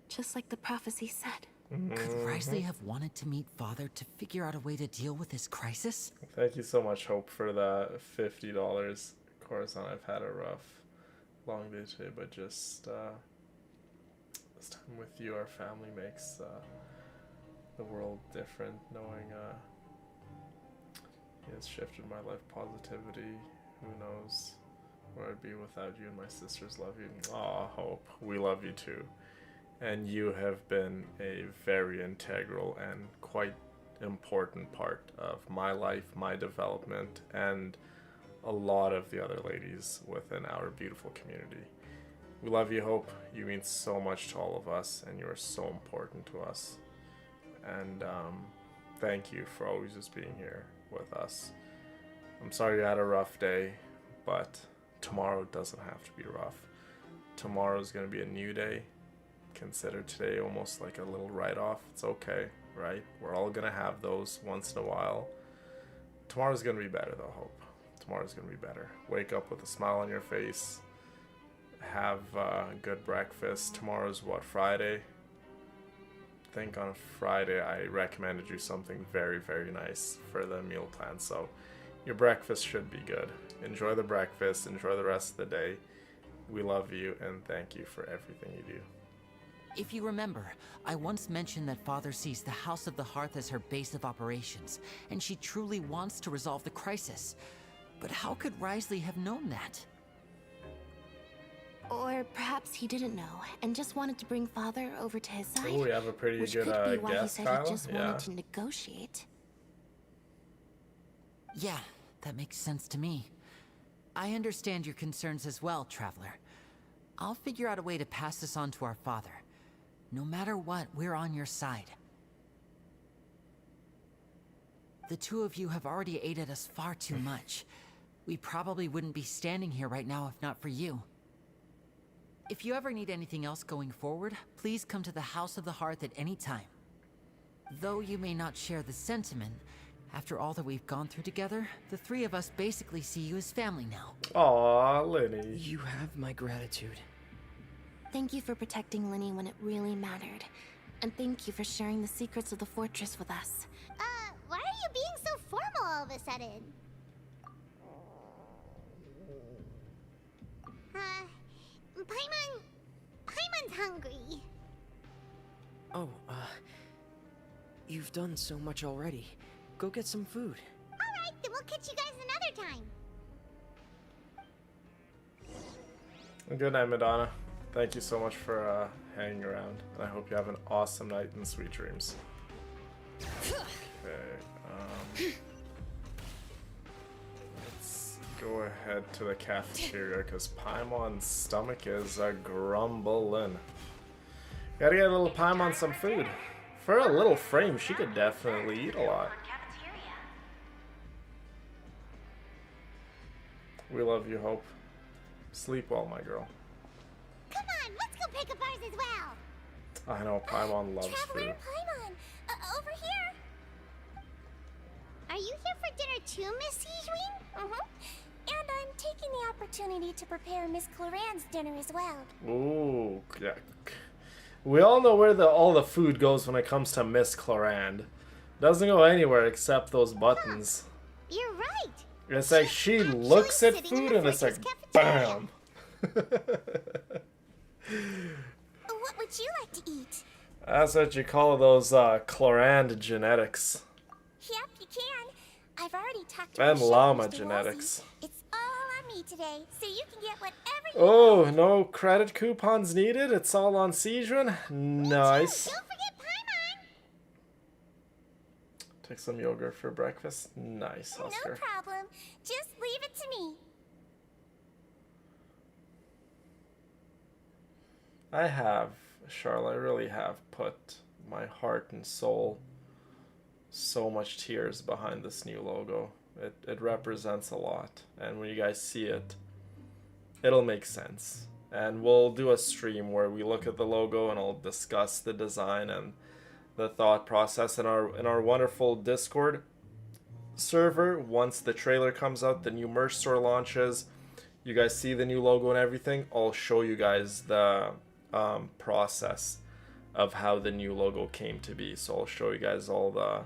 Just like the prophecy said. could Risley have wanted to meet Father to figure out a way to deal with this crisis? Thank you so much, Hope, for the $50. Of course, I've had a rough, long day today, but just this time with you, our family makes the world different. Knowing he has shifted my life positivity. Who knows where I'd be without you, and my sisters love you. Aw, Hope, we love you too. And you have been a very integral and quite important part of my life, my development, and a lot of the other ladies within our beautiful community. We love you, Hope. You mean so much to all of us, and you are so important to us. And thank you for always just being here with us. I'm sorry you had a rough day, but tomorrow doesn't have to be rough. Tomorrow's going to be a new day. Consider today almost like a little write-off. It's okay, right? We're all gonna have those once in a while. Tomorrow's gonna be better though, Hope. Tomorrow's gonna be better. Wake up with a smile on your face. Have a good breakfast. Tomorrow's what, Friday? I think on Friday I recommended you something very, very nice for the meal plan. So your breakfast should be good. Enjoy the breakfast. Enjoy the rest of the day. We love you and thank you for everything you do. If you remember, I once mentioned that Father sees the House of the Hearth as her base of operations, and she truly wants to resolve the crisis. But how could Risley have known that? Or perhaps he didn't know and just wanted to bring Father over to his side. Oh, we have a pretty which good could be why he guest, said Kyla. he just Yeah. wanted to negotiate. Yeah, that makes sense to me. I understand your concerns as well, Traveler. I'll figure out a way to pass this on to our father. No matter what, we're on your side. The two of you have already aided us far too much. We probably wouldn't be standing here right now if not for you. If you ever need anything else going forward, please come to the House of the Hearth at any time. Though you may not share the sentiment, after all that we've gone through together, the three of us basically see you as family now. Aw, Lenny. You have my gratitude. Thank you for protecting Linny when it really mattered. And thank you for sharing the secrets of the fortress with us. Why are you being so formal all of a sudden? Paimon's hungry. Oh, you've done so much already. Go get some food. Alright, then we'll catch you guys another time. Good night, Madonna. Thank you so much for hanging around, and I hope you have an awesome night and sweet dreams. Okay, let's go ahead to the cafeteria because Paimon's stomach is grumbling. Gotta get a little Paimon some food. For a little frame, she could definitely eat a lot. We love you, Hope. Sleep well, my girl. Come on, let's go pick up ours as well. I know, Paimon loves Traveler food. Paimon, over here. Are you here for dinner too, Miss Sijwin? And I'm taking the opportunity to prepare Miss Cloran's dinner as well. Ooh, yeah. We all know where all the food goes when it comes to Miss Clorand. Doesn't go anywhere except those buttons. You're right. It's like she looks at sitting in food the and it's like, cafeteria. bam. What would you like to eat? That's what you call those Chlorand genetics. Yep, you can. I've already talked to And my llama chef, Mr. genetics. Woolsey. It's all on me today, so you can get whatever you Oh, want. no credit coupons needed? It's all on Sijuan? Nice. Don't forget Paimon. Take some yogurt for breakfast? Nice, Oscar. No problem. Just leave it to me. I have, Charlotte, I really have put my heart and soul, so much tears behind this new logo. It represents a lot, and when you guys see it, it'll make sense. And we'll do a stream where we look at the logo and I'll discuss the design and the thought process in our wonderful Discord server. Once the trailer comes out, the new merch store launches, you guys see the new logo and everything, I'll show you guys the process of how the new logo came to be. So I'll show you guys all the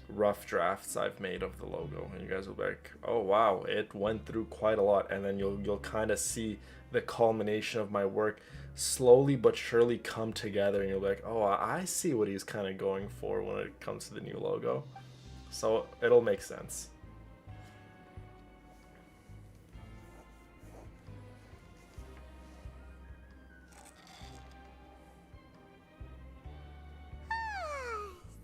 rough drafts I've made of the logo, and you guys will be like, oh wow, it went through quite a lot. And then you'll kind of see the culmination of my work slowly but surely come together, and you'll be like, oh, I see what he's kind of going for when it comes to the new logo. So it'll make sense.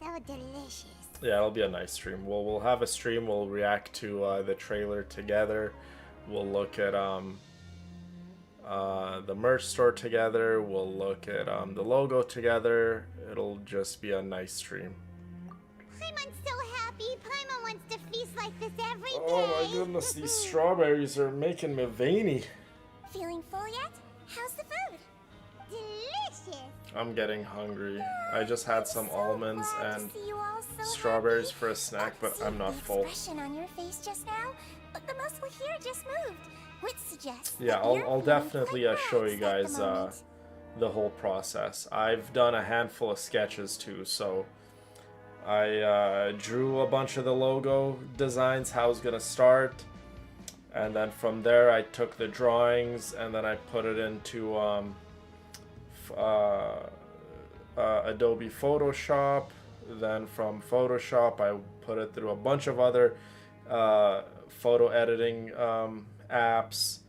So delicious. Yeah, it'll be a nice stream. We'll have a stream. We'll react to the trailer together. We'll look at the merch store together. We'll look at the logo together. It'll just be a nice stream. Paimon's so happy. Paimon wants to feast like this every day. Oh my goodness, these strawberries are making me veiny. Feeling full yet? How's the food? Delicious. I'm getting hungry. I just had some almonds and See you all so strawberries for a snack, but I'm not the full. expression on your face just now, but the muscle here just moved, which suggests Yeah, that I'll you're definitely feeling show you relaxed at guys the moment. the whole process. I've done a handful of sketches too, so I drew a bunch of the logo designs, how it's gonna start, and then from there I took the drawings and then I put it into Adobe Photoshop. Then from Photoshop I put it through a bunch of other photo editing apps,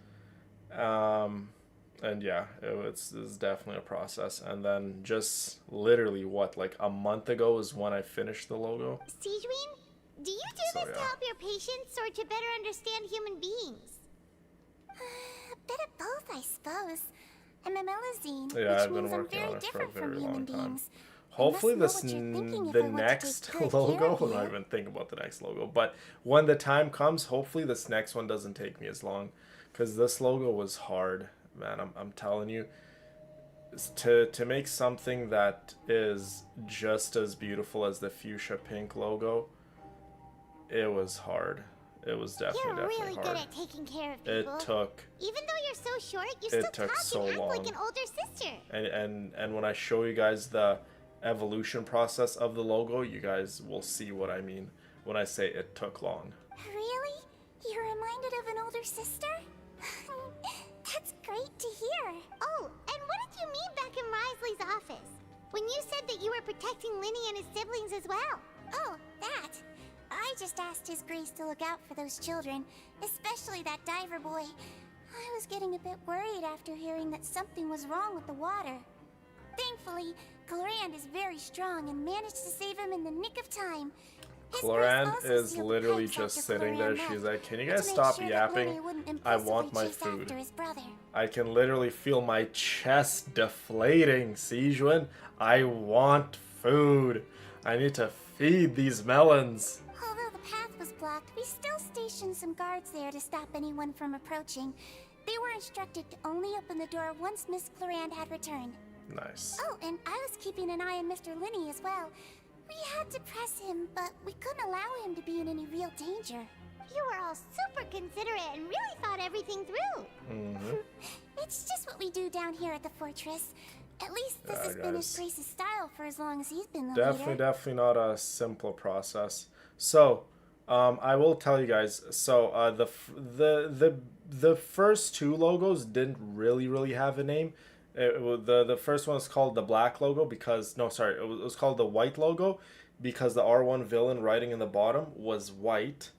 and yeah, it's definitely a process. And then just literally like a month ago is when I finished the logo. Sijuan, do you do So, this to yeah. help your patients or to better understand human beings? A bit of both, I suppose. I'm a Melazine, Yeah, I've which been means I'm working on very it for a different very from long human time. beings. Hopefully must know what you're thinking if I the want to next take good care logo, of I'm you. not even thinking about the next logo, but when the time comes, hopefully this next one doesn't take me as long, because this logo was hard, man. I'm telling you, to make something that is just as beautiful as the fuchsia pink logo, it was hard. It was You're definitely really hard. good at taking care of It people. took Even though you're so short, you it still took talk so and act long. like an older sister. And when I show you guys the evolution process of the logo, you guys will see what I mean when I say it took long. Really? You're reminded of an older sister? That's great to hear. Oh, and what did you mean back in Risley's office? When you said that you were protecting Linny and his siblings as well? Oh, that. I just asked His Grace to look out for those children, especially that diver boy. I was getting a bit worried after hearing that something was wrong with the water. Thankfully, Chlorand is very strong and managed to save him in the nick of time. His Grace Chlorand also is sealed literally pipes just after sitting there. Chlorand She's left, like, can you to guys make stop sure that yapping? Lenny wouldn't I want impulsively my chase food. after his brother. I can literally feel my chest deflating, Sijuan. I want food. I need to feed these melons. Although the path was blocked, we still stationed some guards there to stop anyone from approaching. They were instructed to only open the door once Miss Chlorand had returned. Nice. Oh, and I was keeping an eye on Mr. Linney as well. We had to press him, but we couldn't allow him to be in any real danger. You were all super considerate and really thought everything through. Mm-hmm. It's just what we do down here at the fortress. At least this has been His guys. Grace's style for as long as he's been the Definitely leader. not a simple process. So, I will tell you guys. So, the first two logos didn't really have a name. The first one is called the black logo because no, sorry, it was called the white logo because the R1 villain writing in the bottom was white,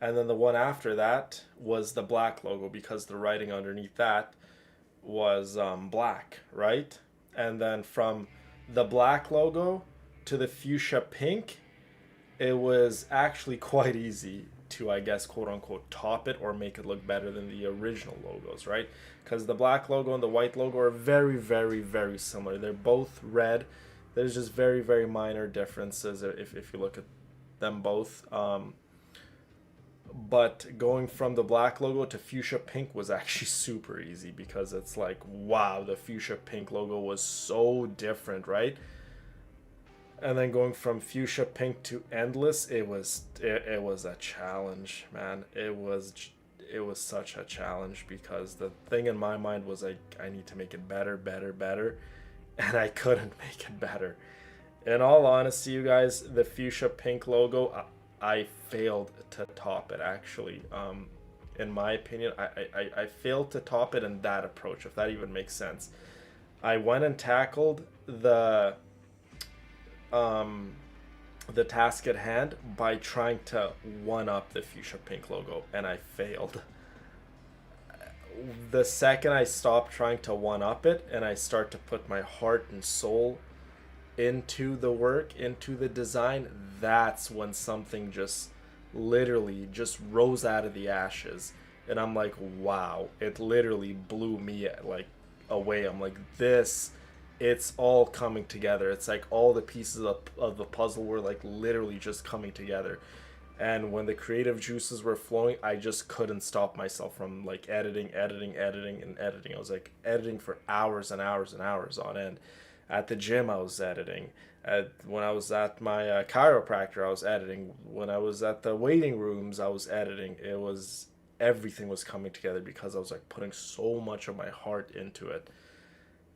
and then the one after that was the black logo because the writing underneath that was black, right? And then from the black logo to the fuchsia pink, it was actually quite easy to, I guess, quote unquote, top it or make it look better than the original logos, right? Because the black logo and the white logo are very, very, very similar. They're both red. There's just very, very minor differences if you look at them both. But going from the black logo to fuchsia pink was actually super easy because it's like, wow, the fuchsia pink logo was so different, right? And then going from fuchsia pink to endless, it was a challenge, man. It was such a challenge because the thing in my mind was like, I need to make it better, better, better, and I couldn't make it better. In all honesty, you guys, the fuchsia pink logo, I failed to top it actually. In my opinion, I failed to top it in that approach, if that even makes sense. I went and tackled the task at hand by trying to one-up the fuchsia pink logo, and I failed. The second I stop trying to one-up it and I start to put my heart and soul into the work, into the design, that's when something just literally just rose out of the ashes. And I'm like, wow, it literally blew me like away. I'm like, this, it's all coming together. It's like all the pieces of the puzzle were like literally just coming together. And when the creative juices were flowing, I just couldn't stop myself from like editing. I was like editing for hours and hours and hours on end. At the gym, I was editing. When I was at my chiropractor, I was editing. When I was at the waiting rooms, I was editing. Everything was coming together because I was like putting so much of my heart into it.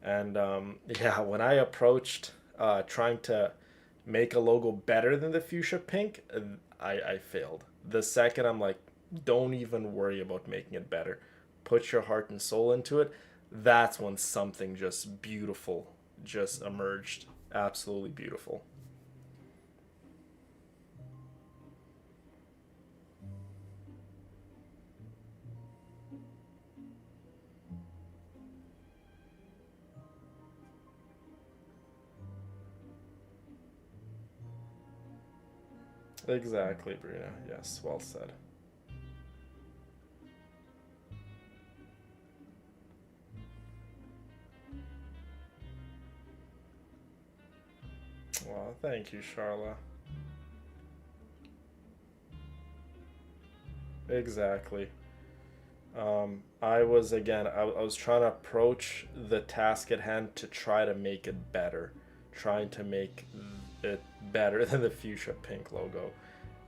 And yeah, when I approached trying to make a logo better than the fuchsia pink, I failed. The second I'm like, don't even worry about making it better. Put your heart and soul into it. That's when something just beautiful just emerged. Absolutely beautiful. Exactly, Brina. Yes, well said. Well, thank you, Charla. Exactly. I was trying to approach the task at hand to try to make it better, trying to make it better than the fuchsia pink logo,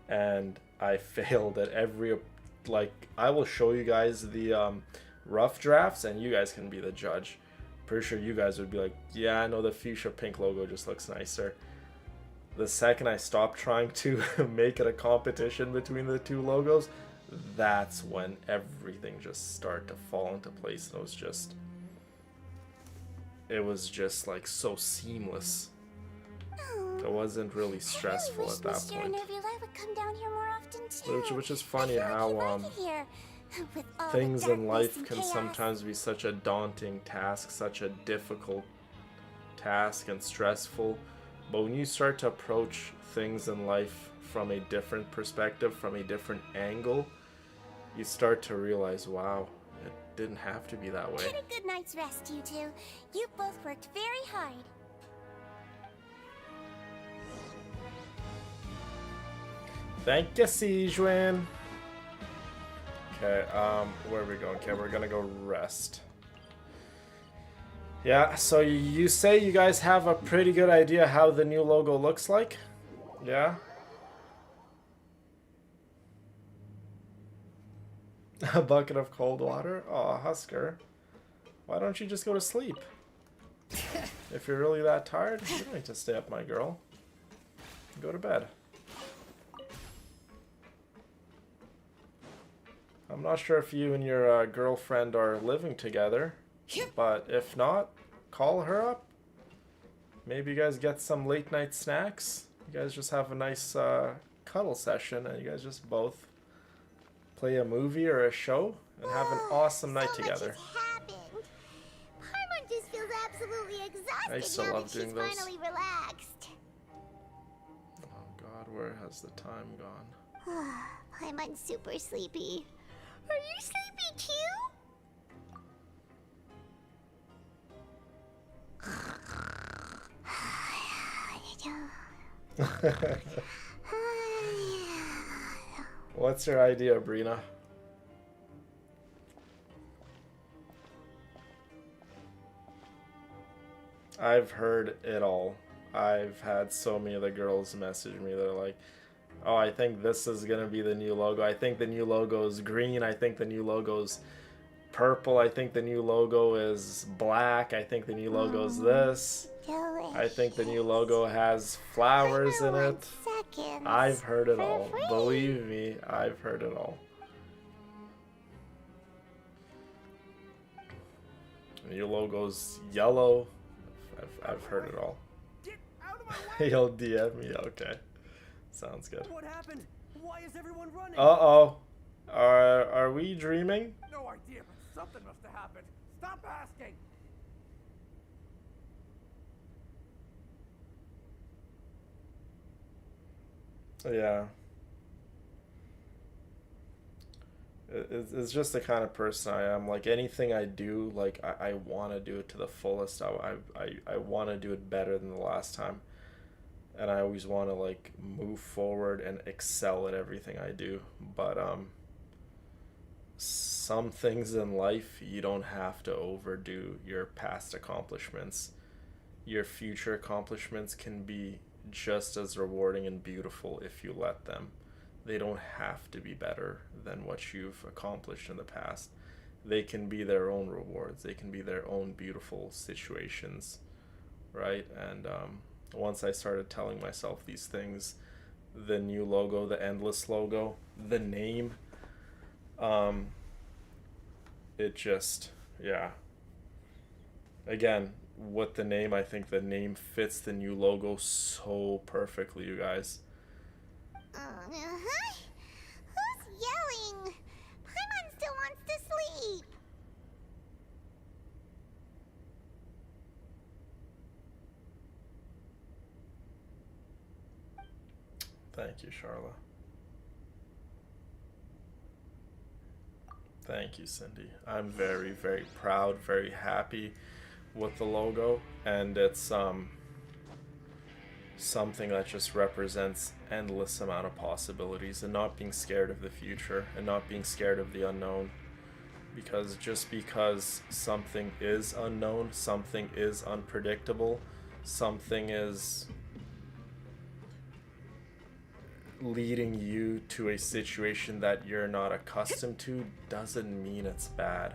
and I failed at every, like, I will show you guys the rough drafts and you guys can be the judge. Pretty sure you guys would be like, yeah, I know the fuchsia pink logo just looks nicer. The second I stopped trying to make it a competition between the two logos, that's when everything just started to fall into place. And it was just like so seamless. It wasn't really stressful at that point. Would come down here more often too. Which is funny how things in life can sometimes be such a daunting task, such a difficult task and stressful. But when you start to approach things in life from a different perspective, from a different angle, you start to realize, wow, it didn't have to be that way. Get a good night's rest, you two. You both worked very hard. Thank you, Sijuan. Okay, where are we going? Okay, we're gonna go rest. Yeah, so you say you guys have a pretty good idea how the new logo looks like? Yeah? A bucket of cold water? Aw, Husker. Why don't you just go to sleep? If you're really that tired, you don't need to stay up, my girl. Go to bed. I'm not sure if you and your girlfriend are living together, but if not, call her up. Maybe you guys get some late night snacks. You guys just have a nice cuddle session, and you guys just both play a movie or a show and have an awesome night together. Paimon just feels absolutely exhausted I still now love that she's doing those. finally relaxed. Oh God, where has the time gone? Paimon's super sleepy. Are you sleepy too? What's your idea, Brina? I've heard it all. I've had so many of the girls message me. They're like, oh, I think this is going to be the new logo. I think the new logo is green. I think the new logo is purple. I think the new logo is black. I think the new logo is this. I think the new logo has flowers in it. I've heard it all. Believe me, I've heard it all. The new logo's yellow. I've heard it all. He'll DM me. Okay, sounds good. What happened? Why is everyone running? Uh-oh. Are we dreaming? No idea, but something must have happened. Stop asking. Yeah. It's just the kind of person I am. Like, anything I do, like, I want to do it to the fullest. I want to do it better than the last time. And I always want to, like, move forward and excel at everything I do. But some things in life, you don't have to overdo your past accomplishments. Your future accomplishments can be just as rewarding and beautiful if you let them. They don't have to be better than what you've accomplished in the past. They can be their own rewards. They can be their own beautiful situations, right? And once I started telling myself these things, the new logo, the endless logo, the name, it just, yeah. Again, with the name, I think the name fits the new logo so perfectly, you guys. Who's yelling? Paimon still wants to sleep. Thank you, Charla. Thank you, Cindy. I'm very, very proud, very happy with the logo, and it's something that just represents endless amount of possibilities, and not being scared of the future and not being scared of the unknown, because just because something is unknown, something is unpredictable, something is leading you to a situation that you're not accustomed to, doesn't mean it's bad.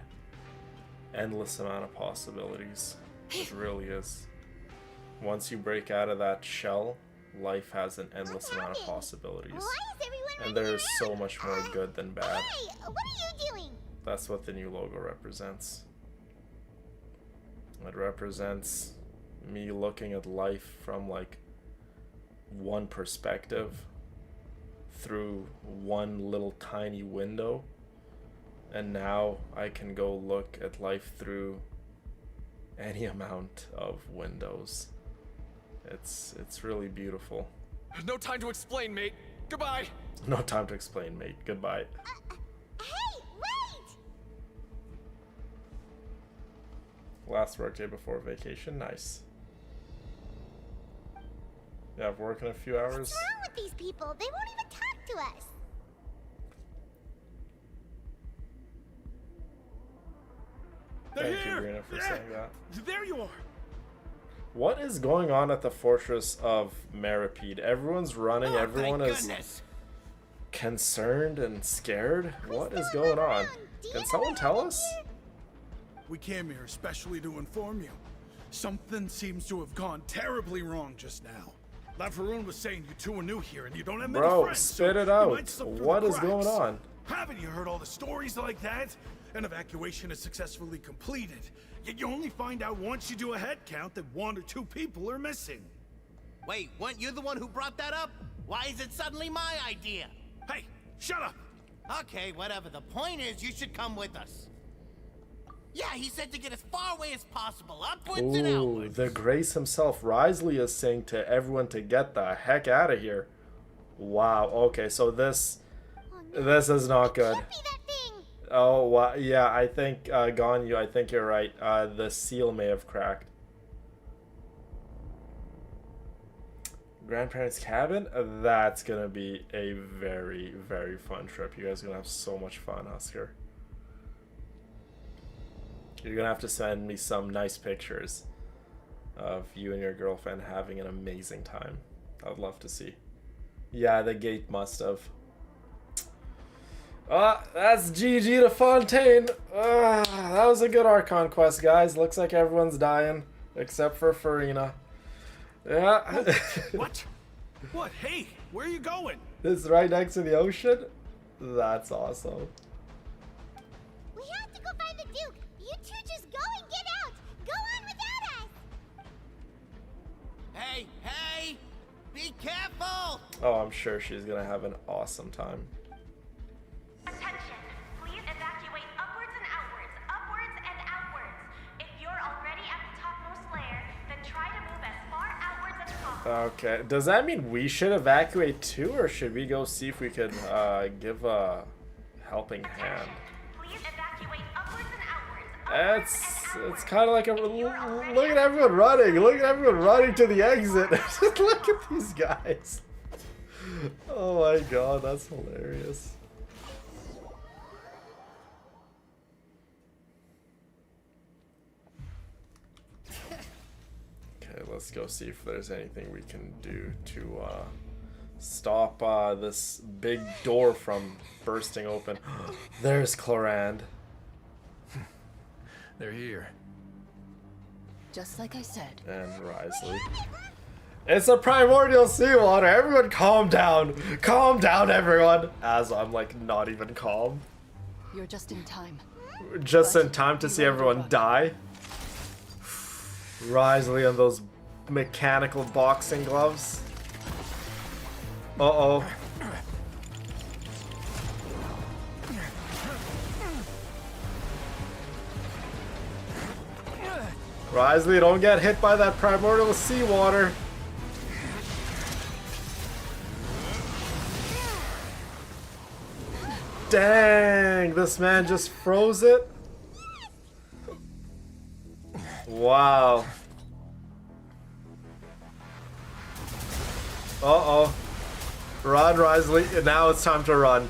Endless amount of possibilities. It really is. Once you break out of that shell, life has an endless amount of possibilities. And there is so much more good than bad. Hey, what are you doing? That's what the new logo represents. It represents me looking at life from, like, one perspective through one little tiny window, and now I can go look at life through any amount of windows. It's really beautiful. No time to explain, mate. Goodbye. No time to explain, mate. Goodbye. Hey, wait! Last work day before vacation. Nice. Yeah, I've worked in a few hours. What's wrong with these people? They won't even talk to us. Thank you, Rena, for saying that. There you are. What is going on at the Fortress of Meripede? Everyone's running. Everyone is concerned and scared. What is going on? Can someone tell us? We came here especially to inform you. Something seems to have gone terribly wrong just now. Laveroon was saying you two are new here and you don't have many friends. Bro, spit it out. What is going on? Haven't you heard all the stories like that? An evacuation is successfully completed, yet you only find out once you do a head count that 1 or 2 people are missing. Wait, weren't you the one who brought that up? Why is it suddenly my idea? Hey, shut up! Okay, whatever. The point is, you should come with us. Yeah, he said to get as far away as possible, upwards and Ooh, outwards. the Grace himself, Risley, is saying to everyone to get the heck out of here. Wow. Okay, so this is not good. Oh, wow. Yeah, I think, Ganyu, I think you're right. The seal may have cracked. Grandparents' cabin? That's gonna be a very, very fun trip. You guys are gonna have so much fun, Oscar. You're gonna have to send me some nice pictures of you and your girlfriend having an amazing time. I'd love to see. Yeah, the gate must have. That's GG to Fontaine. That was a good Archon quest, guys. Looks like everyone's dying except for Farina. Yeah. What? What? Hey, where are you going? This is right next to the ocean? That's awesome. We have to go find the Duke. You two just go and get out. Go on without us. Hey, hey! Be careful! Oh, I'm sure she's gonna have an awesome time. Attention! Please evacuate upwards and outwards, upwards and outwards. If you're already at the topmost layer, then try to move as far outwards as possible. Okay, does that mean we should evacuate too, or should we go see if we could give a helping hand? Please evacuate upwards and outwards. It's kind of like a look at everyone running. Look at everyone running to the exit. Look at these guys. Oh my god, that's hilarious. Okay, let's go see if there's anything we can do to stop this big door from bursting open. There's Clorand. They're here. Just like I said. And Risley. It's a primordial seawater. Everyone calm down. Calm down, everyone. As I'm like not even calm. You're just in time. Just in time to see everyone die. Risley and those mechanical boxing gloves. Uh-oh. Risley, don't get hit by that primordial seawater. Dang, this man just froze it. Wow. Uh-oh. Run, Risley. Now it's time to run.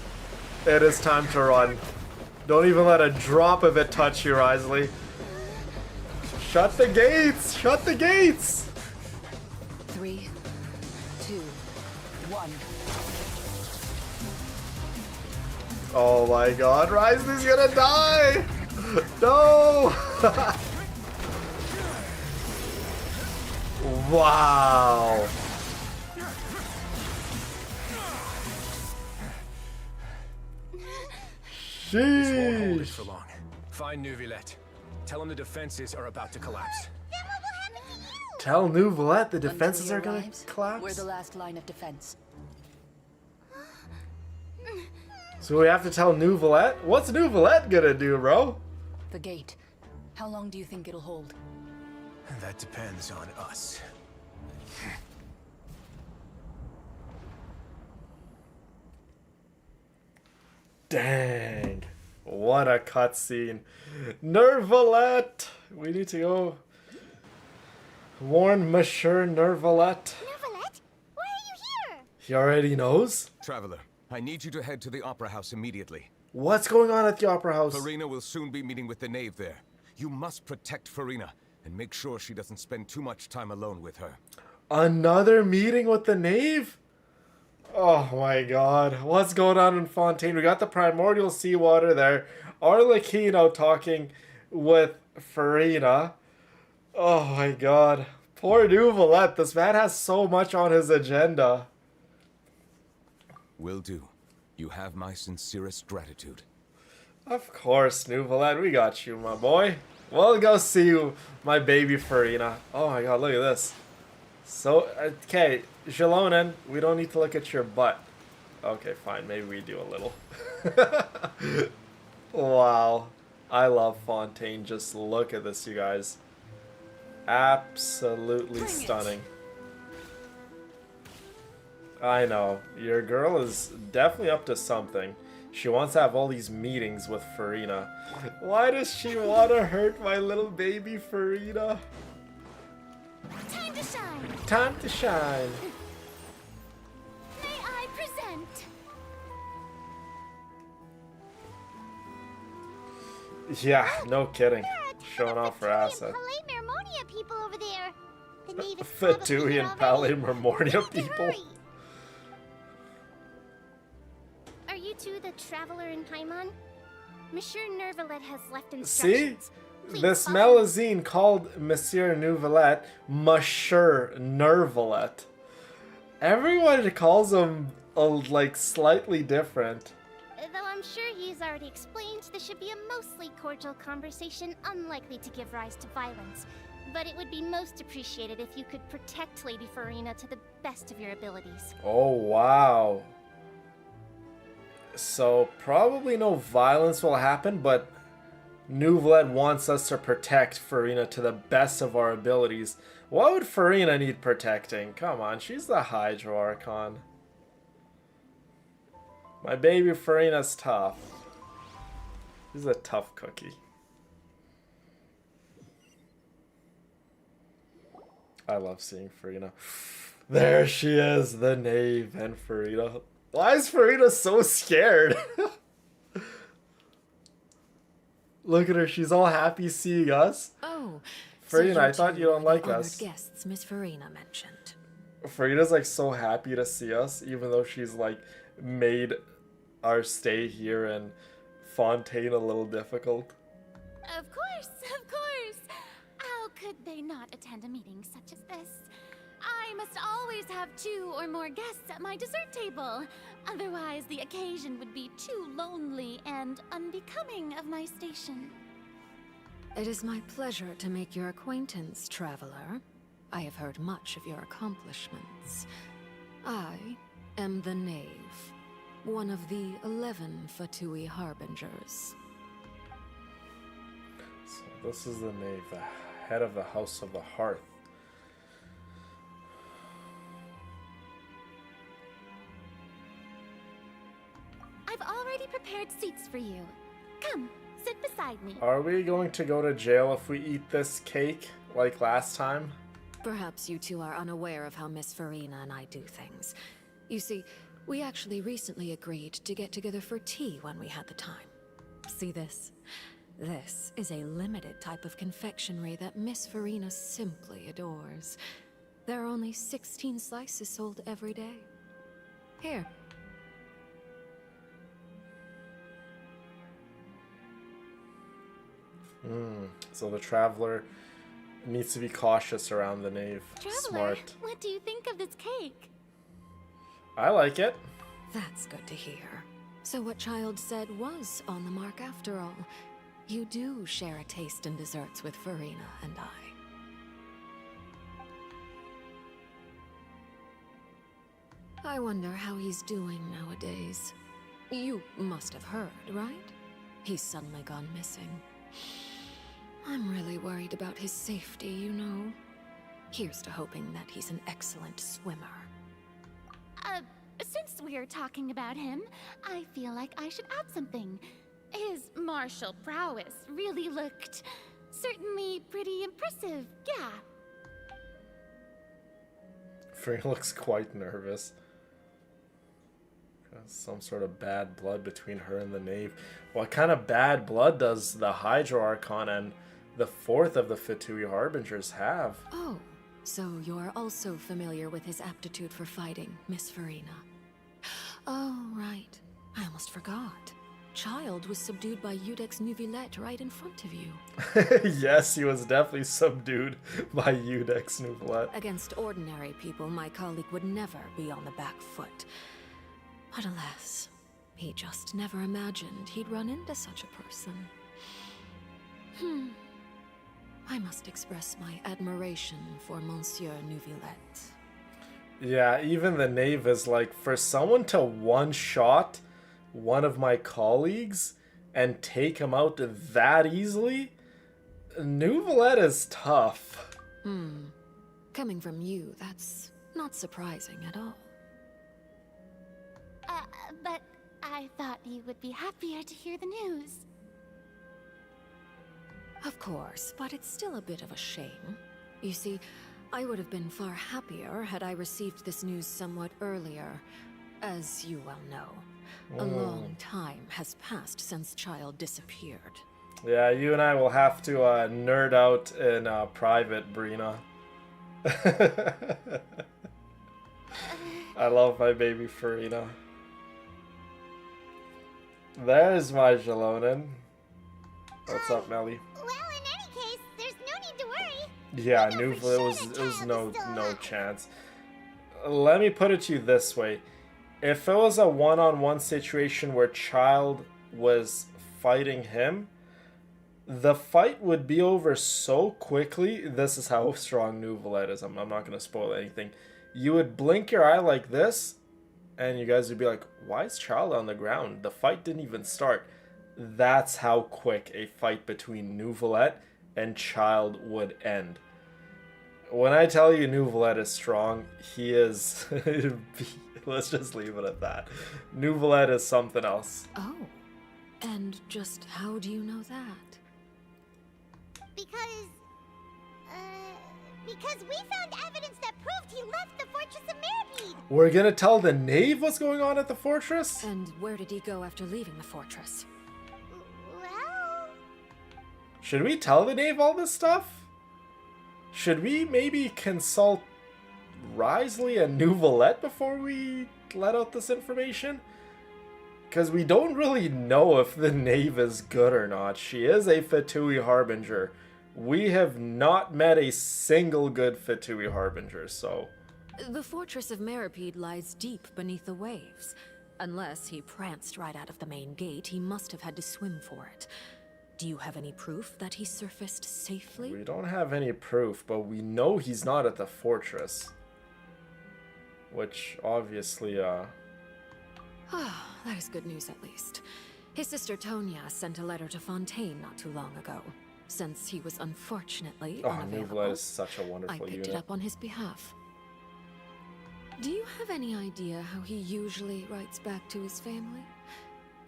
It is time to run. Don't even let a drop of it touch you, Risley. Shut the gates! Shut the gates! 3, 2, 1. Oh my god, Risley's gonna die! No! Wow! This won't hold it Sheesh! for long. Find Neuvillette. Tell him the defenses are about to collapse. Tell Neuvillette the defenses Until are he gonna arrives, collapse? We're the last line of defense. So we have to tell Neuvillette? What's Neuvillette gonna do, bro? The gate. How long do you think it'll hold? That depends on us. Dang. What a cutscene. Neuvillette! We need to go warn Monsieur Neuvillette. Neuvillette? Why are you here? He already knows? Traveler, I need you to head to the Opera House immediately. What's going on at the Opera House? Farina will soon be meeting with the knave there. You must protect Farina and make sure she doesn't spend too much time alone with her. Another meeting with the knave? Oh my god. What's going on in Fontaine? We got the primordial seawater there. Arlecchino talking with Farina. Oh my god. Poor Neuvillette. This man has so much on his agenda. Will do. You have my sincerest gratitude. Of course, Nuvalet, we got you, my boy. We'll go see you, my baby Farina. Oh my god, look at this. So, okay, Jalonen, we don't need to look at your butt. Okay, fine, maybe we do a little. Wow. I love Fontaine. Just look at this, you guys. Absolutely stunning. I know. Your girl is definitely up to something. She wants to have all these meetings with Farina. Why does she want to hurt my little baby Farina? Time to shine. Time to shine. May I present? Yeah, no kidding. Showing off her assets. Palais people over there. The nave is Fatui and Palais Mermornia people. Are you two the traveler in Paimon? Monsieur Nervalet has left instructions. See? Please This follow. Melusine called Monsieur Nouvelet Monsieur Nervalet. Everyone calls him like slightly different. Though I'm sure he's already explained, this should be a mostly cordial conversation, unlikely to give rise to violence. But it would be most appreciated if you could protect Lady Farina to the best of your abilities. Oh, wow. So, probably no violence will happen, but Nouvelet wants us to protect Farina to the best of our abilities. Why would Farina need protecting? Come on, she's the Hydro Archon. My baby Farina's tough. She's a tough cookie. I love seeing Farina. There she is, the knave and Farina. Why is Farina so scared? Look at her, she's all happy seeing us. Oh, Farina, I thought you don't like honored us. guests Miss Farina mentioned. Farina's like so happy to see us, even though she's like made our stay here in Fontaine a little difficult. Of course, of course. How could they not attend a meeting such as this? I must always have 2 or more guests at my dessert table. Otherwise, the occasion would be too lonely and unbecoming of my station. It is my pleasure to make your acquaintance, traveler. I have heard much of your accomplishments. I am the Knave, one of the 11 Fatui Harbingers. So this is the knave, the head of the House of the Hearth. I've already prepared seats for you. Come, sit beside me. Are we going to go to jail if we eat this cake like last time? Perhaps you two are unaware of how Miss Farina and I do things. You see, we actually recently agreed to get together for tea when we had the time. See this? This is a limited type of confectionery that Miss Farina simply adores. There are only 16 slices sold every day. Here. So the traveler needs to be cautious around the knave. Traveler, Smart. what do you think of this cake? I like it. That's good to hear. So what Child said was on the mark after all. You do share a taste in desserts with Farina and I wonder how he's doing nowadays. You must have heard, right? He's suddenly gone missing. I'm really worried about his safety, you know. Here's to hoping that he's an excellent swimmer. Since we're talking about him, I feel like I should add something. His martial prowess really looked certainly pretty impressive, yeah. Farina looks quite nervous. Some sort of bad blood between her and the knave. What kind of bad blood does the Hydro Archon and the 4th of the Fatui Harbingers have? Oh, so you're also familiar with his aptitude for fighting, Miss Farina. Oh, right. I almost forgot. Child was subdued by Udex Nuvilette right in front of you. Yes, he was definitely subdued by Udex Nuvilette. Against ordinary people, my colleague would never be on the back foot. But alas, He just never imagined he'd run into such a person. I must express my admiration for Monsieur Neuvillette. Yeah, even the knave is like, for someone to one-shot one of my colleagues and take him out that easily, Neuvillette is tough. Coming from you, that's not surprising at all. But I thought you would be happier to hear the news. Of course, but it's still a bit of a shame. You see, I would have been far happier had I received this news somewhat earlier. As you well know, a long time has passed since Child disappeared. Yeah, you and I will have to nerd out in private, Brina. I love my baby Farina. There's my Jalonin. What's up, Melly? Well, in any case, there's no need to worry. Yeah, it was no chance. Let me put it to you this way. If it was a one-on-one situation where Child was fighting him, the fight would be over so quickly. This is how strong Neuvillette is. I'm not going to spoil anything. You would blink your eye like this, and you guys would be like, why is Child on the ground? The fight didn't even start. That's how quick a fight between Neuvillette and Child would end. When I tell you Neuvillette is strong, he is... Let's just leave it at that. Neuvillette is something else. Oh, and just how do you know that? Because we found evidence that proved he left the Fortress of Meripede. We're gonna tell the knave what's going on at the fortress? And where did he go after leaving the fortress? Well... Should we tell the knave all this stuff? Should we maybe consult Risley and Neuvillette before we let out this information? Because we don't really know if the knave is good or not. She is a Fatui Harbinger. We have not met a single good Fatui Harbinger, so... The Fortress of Meripede lies deep beneath the waves. Unless he pranced right out of the main gate, he must have had to swim for it. Do you have any proof that he surfaced safely? We don't have any proof, but we know he's not at the fortress. Which, obviously, that is good news at least. His sister Tonya sent a letter to Fontaine not too long ago. Since he was unfortunately unavailable, Neuvillette is such a wonderful I picked unit. it up on his behalf. Do you have any idea how he usually writes back to his family?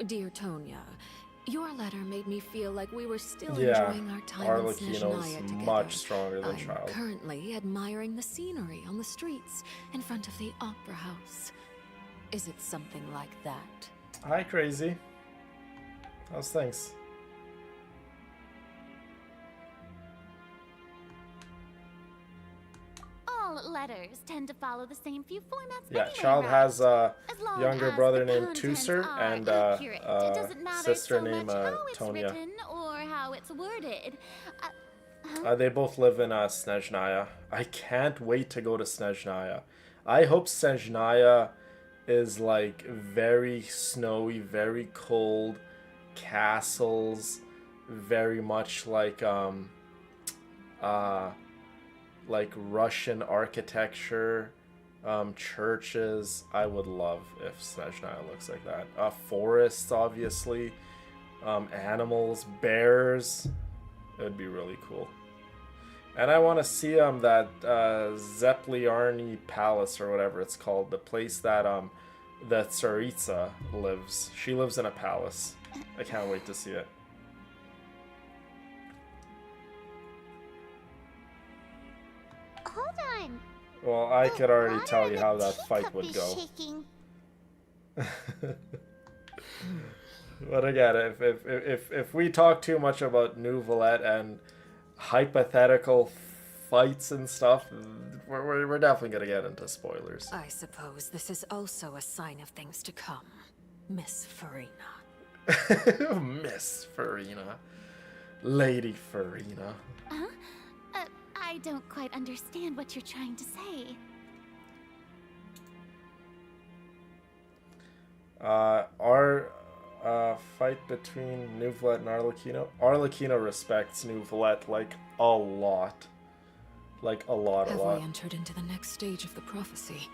Dear Tonya, your letter made me feel like we were still enjoying our time in Snezhnaya together. Much stronger than I'm Child. currently admiring the scenery on the streets in front of the Opera House. Is it something like that? Hi, Crazy. How's things? All letters tend to follow the same few formats. Yeah, anyway, Child right? has a As long younger as brother the named contents Tusser are and accurate. It doesn't matter sister so named much how it's Tonya. written or how it's worded. They both live in Snezhnaya. I can't wait to go to Snezhnaya. I hope Snezhnaya is like very snowy, very cold, castles, very much like Russian architecture, churches. I would love if Snezhnaya looks like that. Forests, obviously, animals, bears. It would be really cool. And I want to see that Zepliarny Palace or whatever it's called, the place that the Tsaritsa lives. She lives in a palace. I can't wait to see it. Hold on. Well, I could already tell you how that fight would go. Shaking. But again, if we talk too much about Neuvillette and hypothetical fights and stuff, we're definitely gonna get into spoilers. I suppose this is also a sign of things to come, Miss Farina. Miss Farina. Lady Farina. Huh? I don't quite understand what you're trying to say. Our fight between Neuvlet and Arlecchino. Arlecchino respects Neuvlet like a lot. Like a lot. Have we entered into the next stage of the prophecy?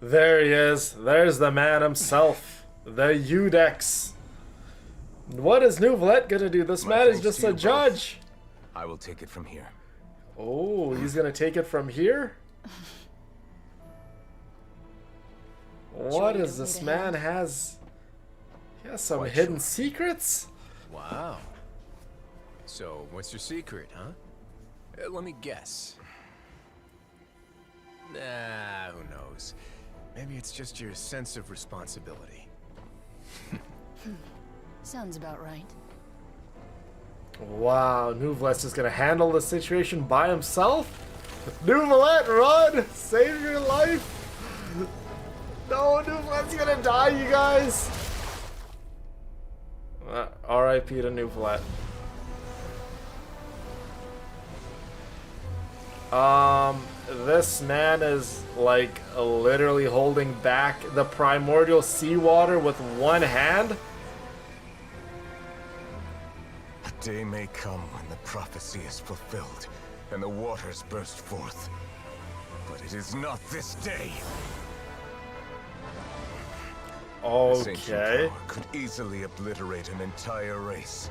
There he is. There's the man himself. The Udex. What is Neuvlet gonna do? This man is just a judge. I will take it from here. Oh, he's gonna take it from here? What is this man has? He has some hidden secrets? Wow. So, what's your secret, huh? Let me guess. Nah, who knows? Maybe it's just your sense of responsibility. Sounds about right. Wow, Neuvlet's just gonna handle the situation by himself? Neuvlet, run! Save your life! No, Neuvlet's gonna die, you guys! R.I.P. to Neuvlet. This man is like literally holding back the primordial seawater with one hand. A day may come when the prophecy is fulfilled and the waters burst forth. But it is not this day. This ancient Okay. power could easily obliterate an entire race.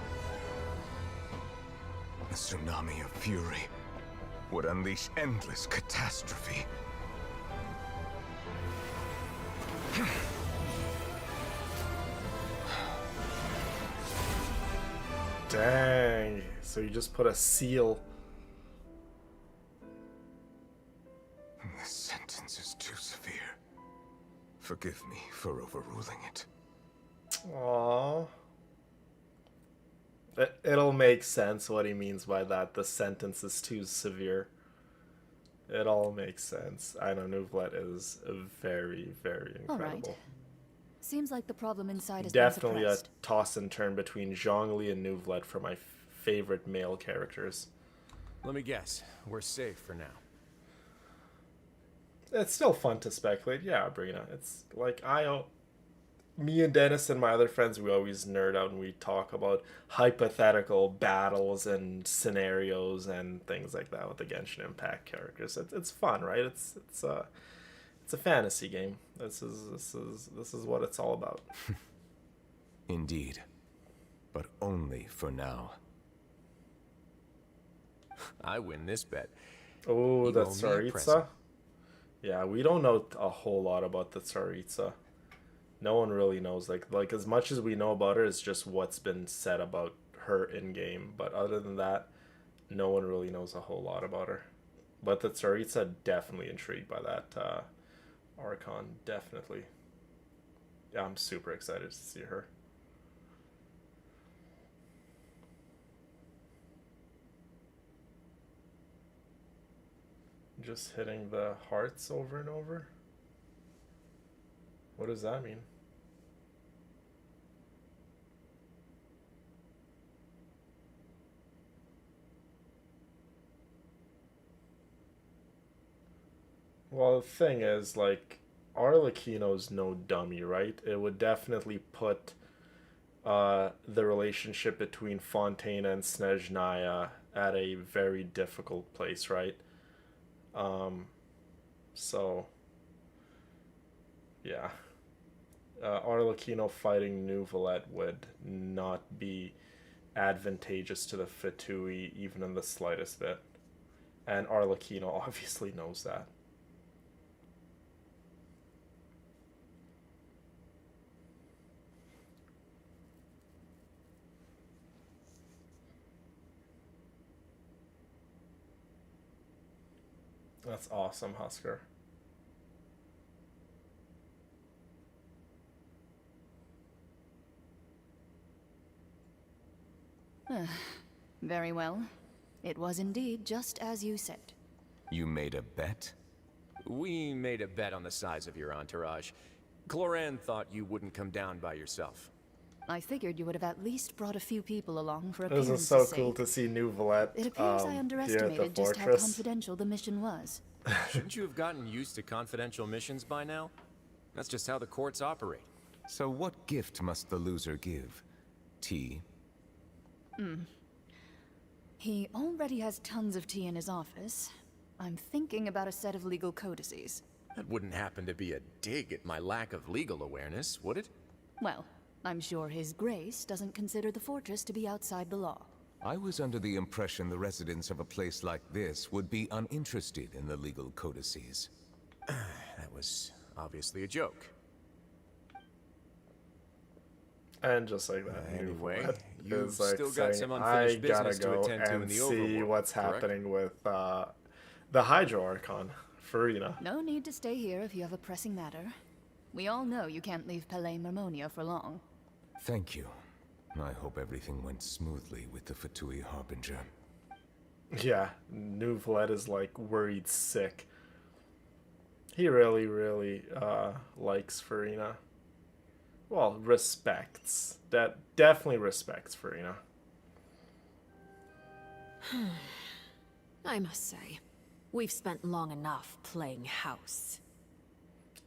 A tsunami of fury would unleash endless catastrophe. Dang. So you just put a seal. This sentence is too severe. Forgive me for overruling it. Aww. It'll make sense what he means by that. The sentence is too severe. It all makes sense. I know Neuvlet is very, very incredible. All right. Seems like the problem inside is Definitely a suppressed. toss and turn between Zhongli and Neuvlet for my favorite male characters. Let me guess. We're safe for now. It's still fun to speculate. Yeah, Brina. It's like me and Dennis and my other friends, we always nerd out and we talk about hypothetical battles and scenarios and things like that with the Genshin Impact characters. It's fun, right? It's a fantasy game. This is what it's all about. Indeed. But only for now. I win this bet. Oh, You the owe me a Tsaritsa? present. Yeah, we don't know a whole lot about the Tsaritsa. No one really knows. Like as much as we know about her is just what's been said about her in game. But other than that, no one really knows a whole lot about her. But the Tsaritsa, definitely intrigued by that Archon. Definitely. Yeah, I'm super excited to see her. Just hitting the hearts over and over? What does that mean? Well, the thing is, like, Arlecchino's no dummy, right? It would definitely put the relationship between Fontaine and Snezhnaya at a very difficult place, right? So, yeah. Arlecchino fighting Neuvlet would not be advantageous to the Fatui even in the slightest bit. And Arlecchino obviously knows that. That's awesome, Husker. Very well. It was indeed just as you said. You made a bet? We made a bet on the size of your entourage. Cloran thought you wouldn't come down by yourself. I figured you would have at least brought a few people along for This appearance's is so sake. cool to see New Valette It appears I here at underestimated the just how fortress. confidential the mission was. Shouldn't you have gotten used to confidential missions by now? That's just how the courts operate. So what gift must the loser give? Tea? He already has tons of tea in his office. I'm thinking about a set of legal codices. That wouldn't happen to be a dig at my lack of legal awareness, would it? Well, I'm sure His Grace doesn't consider the fortress to be outside the law. I was under the impression the residents of a place like this would be uninterested in the legal codices. That was obviously a joke. And just like that, Anyway, New you've is like still got saying, some I unfinished gotta business to go attend to in and the see overworld, what's correct? happening with the Hydro Archon, Farina. No need to stay here if you have a pressing matter. We all know you can't leave Palais Marmonia for long. Thank you. I hope everything went smoothly with the Fatui Harbinger. Yeah, New Valette is like worried sick. He really, really likes Farina. Well, respects. That definitely respects Farina. I must say, we've spent long enough playing house.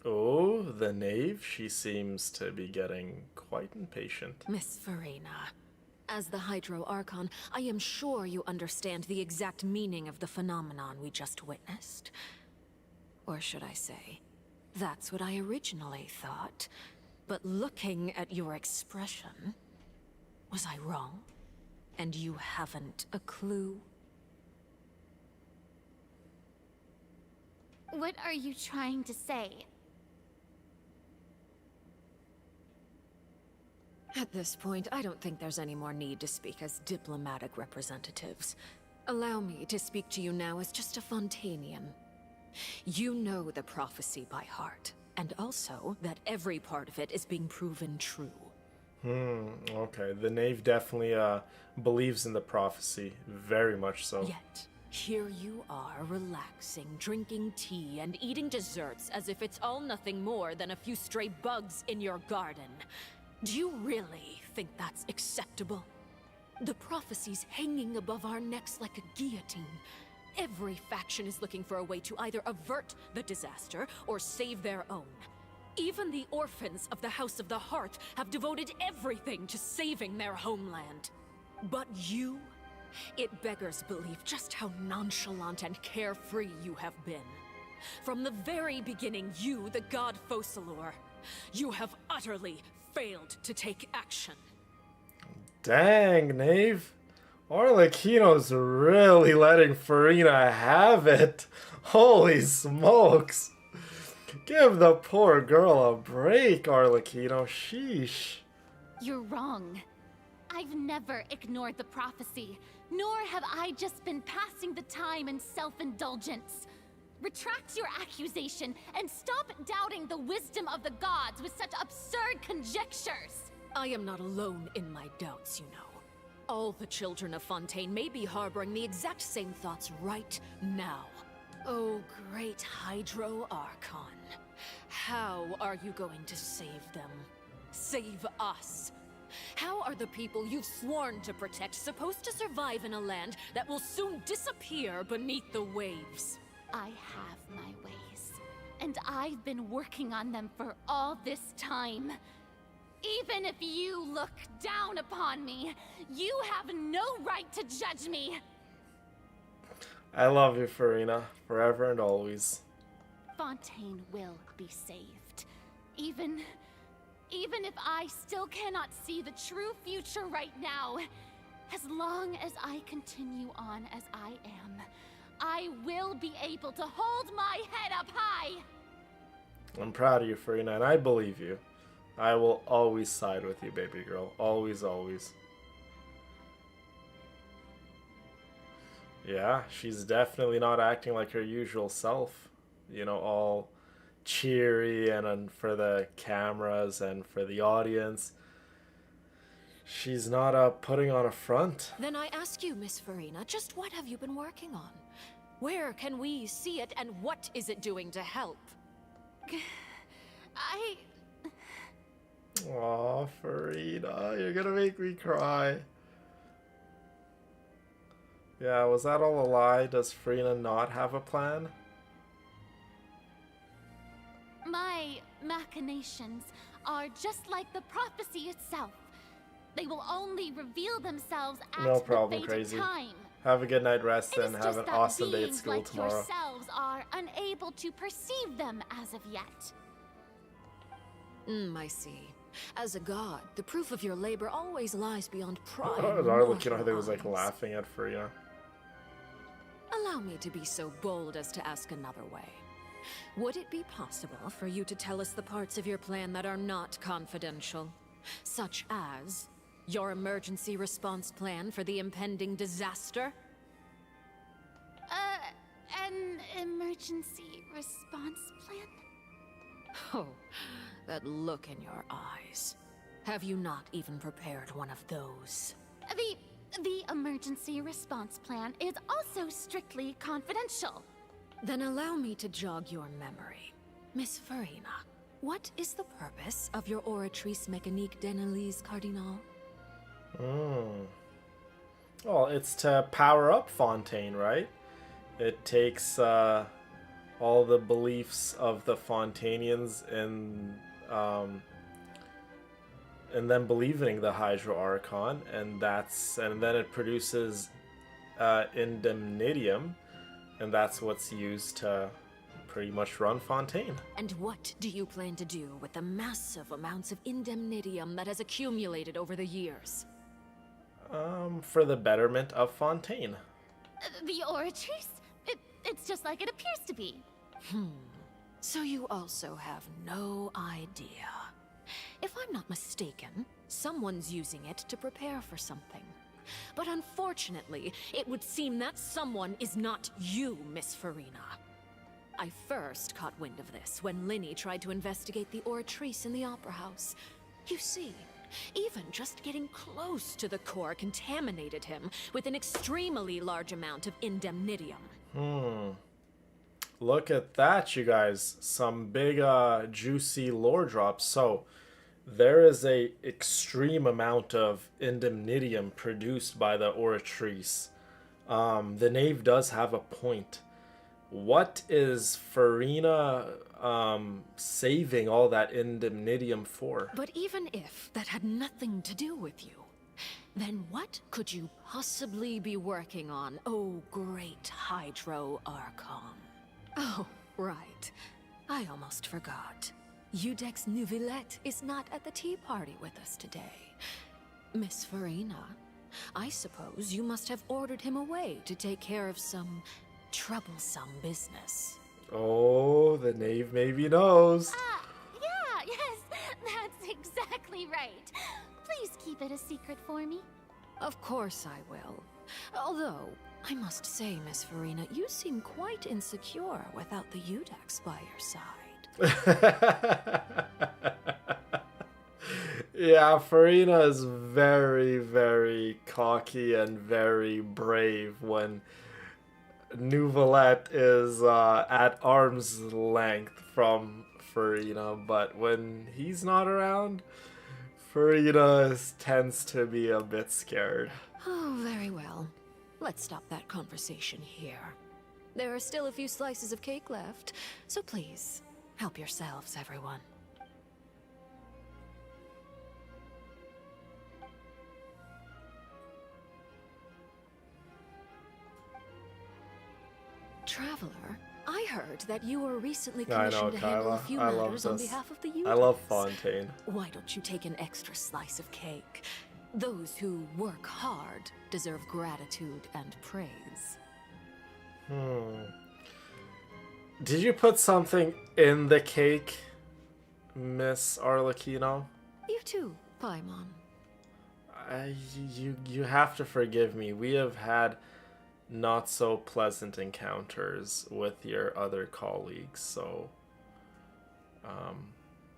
Oh, the knave. She seems to be getting quite impatient. Miss Farina, as the Hydro Archon, I am sure you understand the exact meaning of the phenomenon we just witnessed. Or should I say, that's what I originally thought. But looking at your expression, was I wrong? And you haven't a clue? What are you trying to say? At this point, I don't think there's any more need to speak as diplomatic representatives. Allow me to speak to you now as just a Fontanian. You know the prophecy by heart, and also that every part of it is being proven true. Okay. The knave definitely believes in the prophecy, very much so. Yet, here you are, relaxing, drinking tea, and eating desserts as if it's all nothing more than a few stray bugs in your garden. Do you really think that's acceptable? The prophecy's hanging above our necks like a guillotine. Every faction is looking for a way to either avert the disaster or save their own. Even the orphans of the House of the Hearth have devoted everything to saving their homeland. But you? It beggars belief just how nonchalant and carefree you have been. From the very beginning, you, the god Focalor, you have utterly failed to take action. Dang, knave. Arlecchino's really letting Farina have it. Holy smokes. Give the poor girl a break, Arlecchino. Sheesh. You're wrong. I've never ignored the prophecy, nor have I just been passing the time in self-indulgence. Retract your accusation and stop doubting the wisdom of the gods with such absurd conjectures. I am not alone in my doubts, you know. All the children of Fontaine may be harboring the exact same thoughts right now. Oh, great Hydro Archon. How are you going to save them? Save us? How are the people you've sworn to protect supposed to survive in a land that will soon disappear beneath the waves? I have my ways, and I've been working on them for all this time. Even if you look down upon me, you have no right to judge me. I love you, Farina, forever and always. Fontaine will be saved. Even if I still cannot see the true future right now, as long as I continue on as I am, I will be able to hold my head up high. I'm proud of you, Farina, and I believe you. I will always side with you, baby girl. Always, always. Yeah, she's definitely not acting like her usual self. You know, all cheery and for the cameras and for the audience. She's not putting on a front. Then I ask you, Miss Farina, just what have you been working on? Where can we see it, and what is it doing to help? Aw, Farina, you're gonna make me cry. Yeah, was that all a lie? Does Farina not have a plan? My machinations are just like the prophecy itself. They will only reveal themselves at No problem, the fated Crazy. time. Have a good night rest It and is have just an that awesome day at beings school like tomorrow. yourselves are unable to perceive them as of yet. I see. As a god, the proof of your labor always lies beyond pride. Arlecchino, I think, was like laughing at Farina. Allow me to be so bold as to ask another way. Would it be possible for you to tell us the parts of your plan that are not confidential? Such as your emergency response plan for the impending disaster? An emergency response plan? Oh, that look in your eyes. Have you not even prepared one of those? The emergency response plan is also strictly confidential. Then allow me to jog your memory. Miss Farina, what is the purpose of your Oratrice Mécanique d'Analyse Cardinal? Well, it's to power up Fontaine, right? It takes all the beliefs of the Fontainians and then believing the Hydro Archon, and then it produces Indemnitium, and that's what's used to pretty much run Fontaine. And what do you plan to do with the massive amounts of Indemnitium that has accumulated over the years? For the betterment of Fontaine. The Oratrice? It's just like it appears to be. So you also have no idea. If I'm not mistaken, someone's using it to prepare for something. But unfortunately, it would seem that someone is not you, Miss Farina. I first caught wind of this when Linny tried to investigate the Oratrice in the Opera House. You see, even just getting close to the core contaminated him with an extremely large amount of Indemnitium. Look at that, you guys. Some big, juicy lore drops. So, there is a extreme amount of Indemnitium produced by the Oratrice. The knave does have a point. What is Farina saving all that Indemnitium for? But even if that had nothing to do with you, then what could you possibly be working on, oh great Hydro Archon? Oh, right. I almost forgot. Udex Neuvillette is not at the tea party with us today. Miss Farina, I suppose you must have ordered him away to take care of some troublesome business. Oh, the knave maybe knows. Yeah, yes, that's exactly right. Please keep it a secret for me. Of course I will. Although, I must say, Miss Farina, you seem quite insecure without the Udex by your side. Yeah, Farina is very, very cocky and very brave when Neuvillette is at arm's length from Farina, but when he's not around, Farina tends to be a bit scared. Oh, very well. Let's stop that conversation here. There are still a few slices of cake left, so please, help yourselves, everyone. Traveler, I heard that you were recently commissioned to handle a few matters on behalf of the Udex. I love Fontaine. Why don't you take an extra slice of cake? Those who work hard deserve gratitude and praise. Did you put something in the cake, Miss Arlecchino? You too, Paimon. You have to forgive me. We have had not so pleasant encounters with your other colleagues, so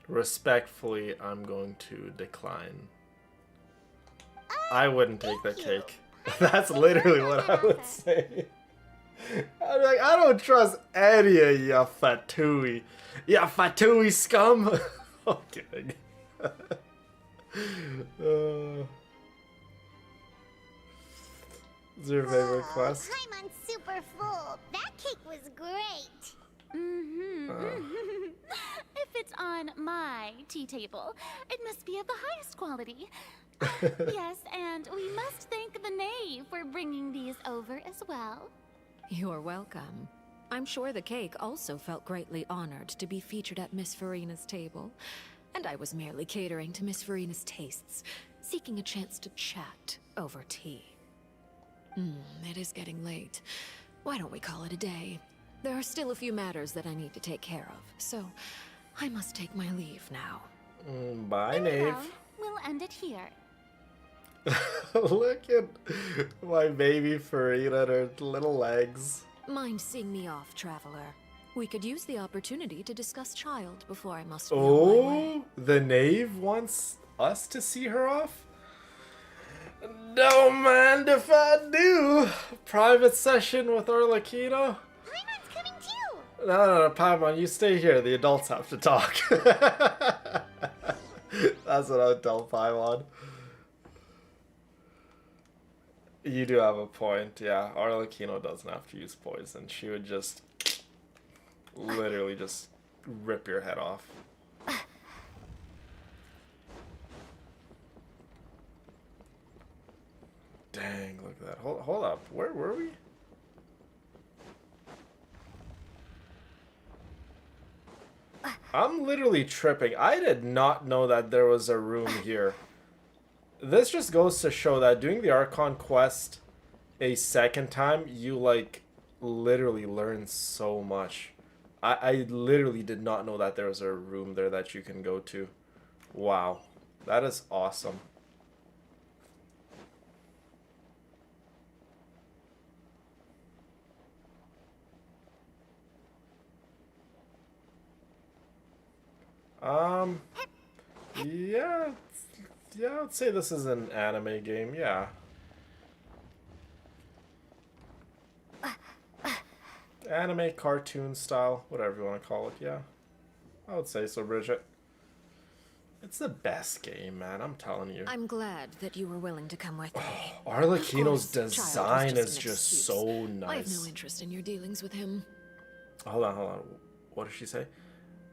respectfully, I'm going to decline. I wouldn't take the cake. That's literally what I would say. I'm like, I don't trust any of ya Fatui. Ya Fatui scum. I'm kidding. Is your favorite quest? Paimon's super full. That cake was great. If it's on my tea table, it must be of the highest quality. Yes, and we must thank the knave for bringing these over as well. You're welcome. I'm sure the cake also felt greatly honored to be featured at Miss Farina's table. And I was merely catering to Miss Farina's tastes, seeking a chance to chat over tea. It is getting late. Why don't we call it a day? There are still a few matters that I need to take care of, so I must take my leave now. Bye, Knave. We'll end it here. Look at my baby Farina and her little legs. Mind seeing me off, traveler? We could use the opportunity to discuss child before I must be on my way. Oh, the Knave wants us to see her off? Don't mind if I do. Private session with Arlecchino. Paimon's coming too. No, Paimon, you stay here. The adults have to talk. That's what I would tell Paimon. You do have a point, yeah. Arlecchino doesn't have to use poison. She would just literally just rip your head off. Dang, look at that. Hold up. Where were we? I'm literally tripping. I did not know that there was a room here. This just goes to show that doing the Archon quest a second time, you, like, literally learn so much. I literally did not know that there was a room there that you can go to. Wow. That is awesome. Yeah, I'd say this is an anime game, yeah. Anime, cartoon style, whatever you want to call it, yeah. I would say so, Bridget. It's the best game, man, I'm telling you. I'm glad that you were willing to come with me. Arlecchino's Of course, design child is an just excuse. so I have nice. no interest in your dealings with him. Hold on. What did she say?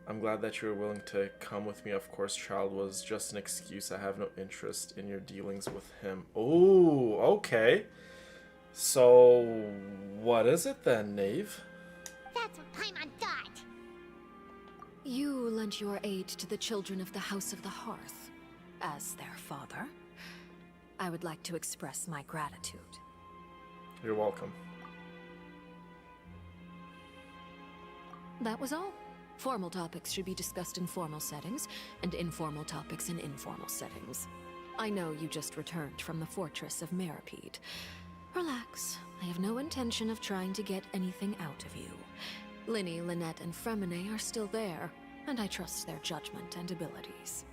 I'm glad that you were willing to come with me. Of course, child was just an excuse. I have no interest in your dealings with him. Oh, okay. So, what is it then, Knave? That's what Paimon thought. You lent your aid to the children of the House of the Hearth. As their father, I would like to express my gratitude. You're welcome. That was all. Formal topics should be discussed in formal settings, and informal topics in informal settings. I know you just returned from the fortress of Meripede. Relax. I have no intention of trying to get anything out of you. Linny, Lynette, and Fremine are still there, and I trust their judgment and abilities.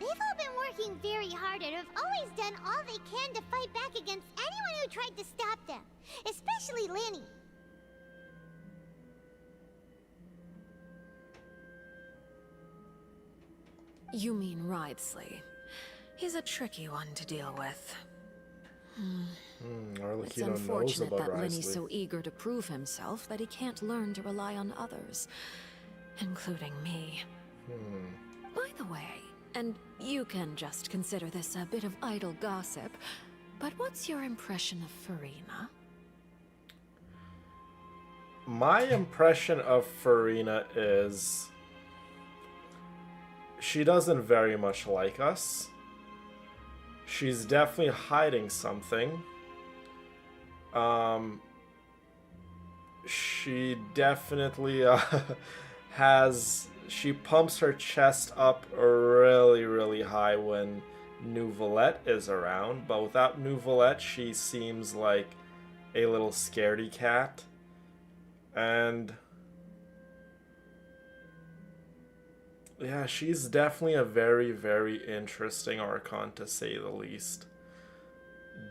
They've all been working very hard and have always done all they can to fight back against anyone who tried to stop them. Especially Linny. You mean Ridesley. He's a tricky one to deal with. It's Arlecchino knows unfortunate about that Linny's Risley. so eager to prove himself that he can't learn to rely on others, including me. By the way, and you can just consider this a bit of idle gossip, but what's your impression of Farina? My impression of Farina is she doesn't very much like us. She's definitely hiding something. She definitely she pumps her chest up really, really high when Nouvelette is around, but without Nouvelette, she seems like a little scaredy cat. And yeah, she's definitely a very, very interesting Archon, to say the least.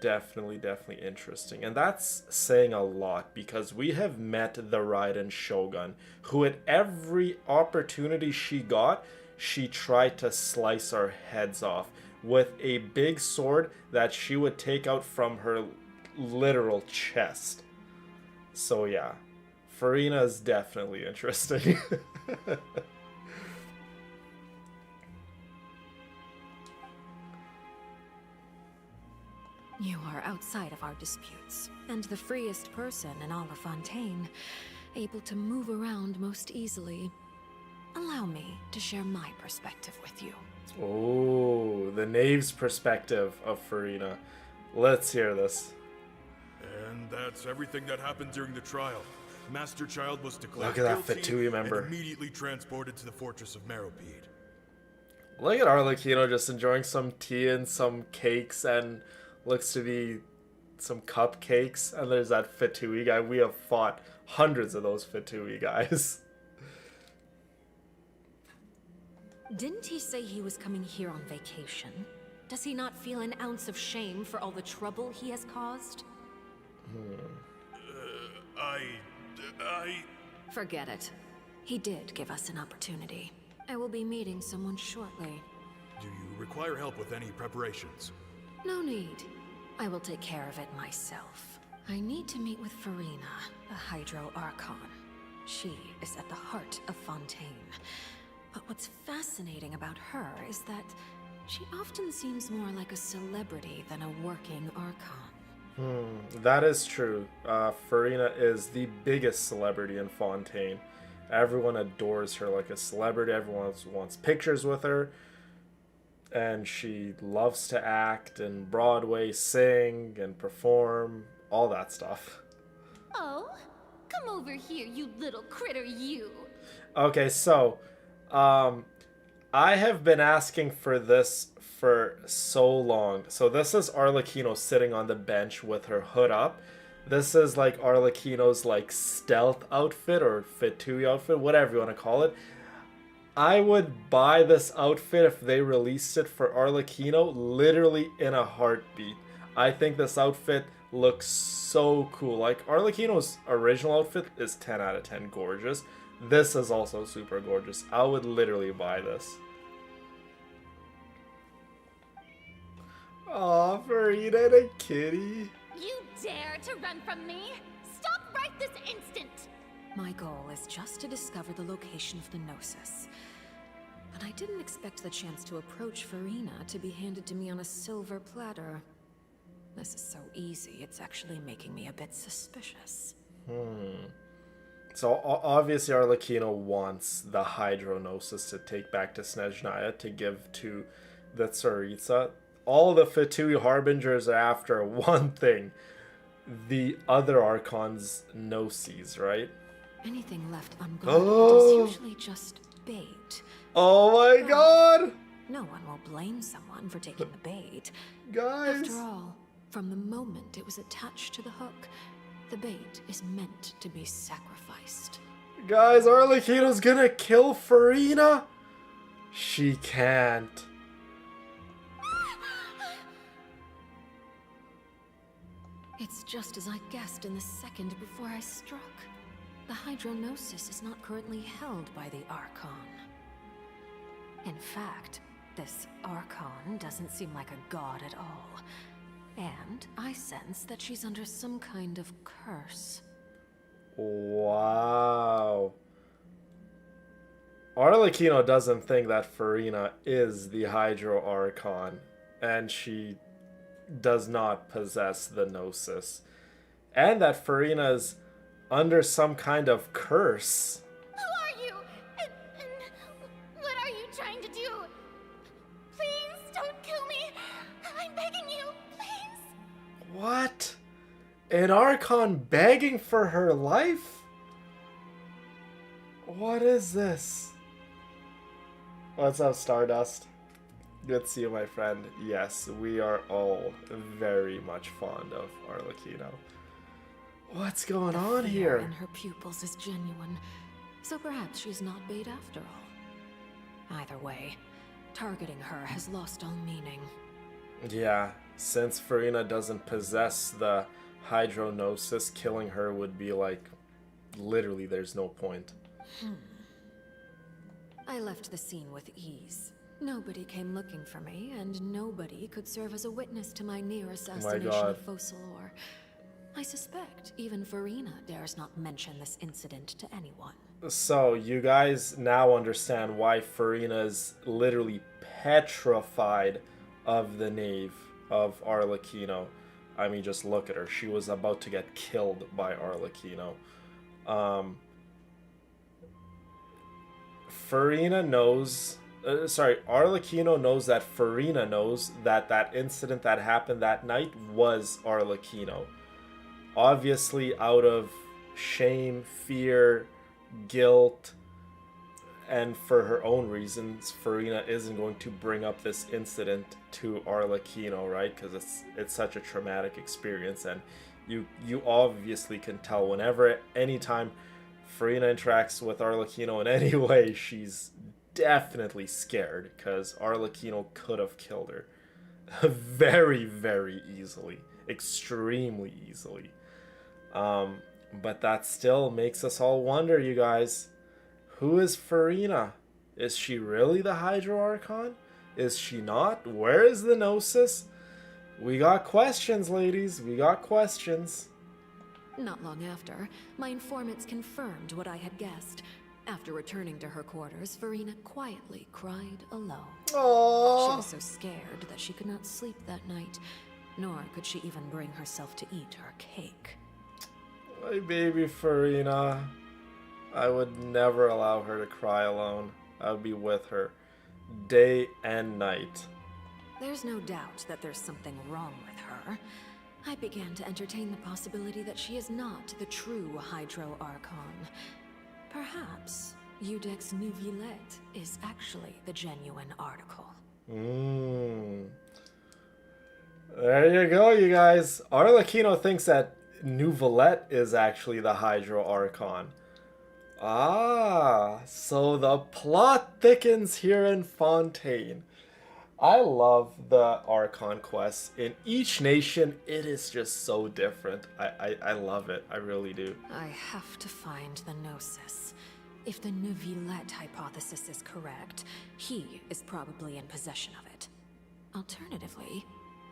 Definitely interesting. And that's saying a lot, because we have met the Raiden Shogun, who at every opportunity she got, she tried to slice our heads off with a big sword that she would take out from her literal chest. So yeah, Farina is definitely interesting. You are outside of our disputes, and the freest person in all of Fontaine, able to move around most easily. Allow me to share my perspective with you. Oh, the knave's perspective of Farina. Let's hear this. And that's everything that happened during the trial. Master Child was declared Look at that guilty Fatui member. and immediately transported to the fortress of Meropide. Look at Arlecchino just enjoying some tea and some cakes, and looks to be some cupcakes. And there's that Fatui guy. We have fought hundreds of those Fatui guys. Didn't he say he was coming here on vacation? Does he not feel an ounce of shame for all the trouble he has caused? Forget it. He did give us an opportunity. I will be meeting someone shortly. Do you require help with any preparations? No need. I will take care of it myself. I need to meet with Farina, the Hydro Archon. She is at the heart of Fontaine. But what's fascinating about her is that she often seems more like a celebrity than a working Archon. That is true. Farina is the biggest celebrity in Fontaine. Everyone adores her like a celebrity. Everyone wants pictures with her. And she loves to act and Broadway, sing and perform, all that stuff. Oh, come over here, you little critter, you. Okay, so I have been asking for this for so long. So this is Arlecchino sitting on the bench with her hood up. This is like Arlecchino's like stealth outfit or Fatui outfit, whatever you want to call it. I would buy this outfit if they released it for Arlecchino literally in a heartbeat. I think this outfit looks so cool. Like Arlecchino's original outfit is 10 out of 10 gorgeous. This is also super gorgeous. I would literally buy this. Aw, Farina and a kitty. You dare to run from me? Stop right this instant! My goal is just to discover the location of the Gnosis. But I didn't expect the chance to approach Farina to be handed to me on a silver platter. This is so easy, it's actually making me a bit suspicious. So obviously Arlecchino wants the Hydronosis to take back to Snezhnaya to give to the Tsaritsa. All the Fatui Harbingers are after one thing. The other Archon's Gnosis, right? Anything left unguarded is usually just bait. Oh my god! No one will blame someone for taking the bait. Guys! After all, from the moment it was attached to the hook, the bait is meant to be sacrificed. Guys, Arlecchino's gonna kill Farina? She can't. It's just as I guessed in the second before I struck. The Hydronosis is not currently held by the Archon. In fact, this Archon doesn't seem like a god at all. And I sense that she's under some kind of curse. Wow. Arlecchino doesn't think that Farina is the Hydro Archon, and she does not possess the Gnosis. And that Farina is under some kind of curse. Who are you? And what are you trying to do? Please don't kill me. I'm begging you, please. What? An Archon begging for her life? What is this? What's up, Stardust? Good to see you, my friend. Yes, we are all very much fond of Arlecchino. What's going on here? And her pupils is genuine, so perhaps she's not bait after all. Either way, targeting her has lost all meaning. Yeah, since Farina doesn't possess the Hydronosis, killing her would be like, literally there's no point. I left the scene with ease. Nobody came looking for me, and nobody could serve as a witness to my near assassination God. of Focalor. I suspect even Farina dares not mention this incident to anyone. So, you guys now understand why Farina is literally petrified of the knave of Arlecchino. I mean, just look at her. She was about to get killed by Arlecchino. Farina knows... Arlecchino knows that Farina knows that that incident that happened that night was Arlecchino. Obviously, out of shame, fear, guilt, and for her own reasons, Farina isn't going to bring up this incident to Arlecchino, right? Because it's such a traumatic experience, and you obviously can tell whenever, anytime Farina interacts with Arlecchino in any way, she's definitely scared, because Arlecchino could have killed her very, very easily, extremely easily. But that still makes us all wonder, you guys. Who is Farina? Is she really the Hydro Archon? Is she not? Where is the Gnosis? We got questions, ladies. We got questions. Not long after, my informants confirmed what I had guessed. After returning to her quarters, Farina quietly cried alone. Aww. She was so scared that she could not sleep that night, nor could she even bring herself to eat her cake. My baby Farina. I would never allow her to cry alone. I would be with her day and night. There's no doubt that there's something wrong with her. I began to entertain the possibility that she is not the true Hydro Archon. Perhaps Iudex Neuvillette is actually the genuine article. There you go, you guys. Arlecchino thinks that Neuvillette is actually the Hydro Archon. Ah, so the plot thickens here in Fontaine. I love the Archon quests. In each nation, it is just so different. I love it. I really do. I have to find the Gnosis. If the Neuvillette hypothesis is correct, he is probably in possession of it. Alternatively,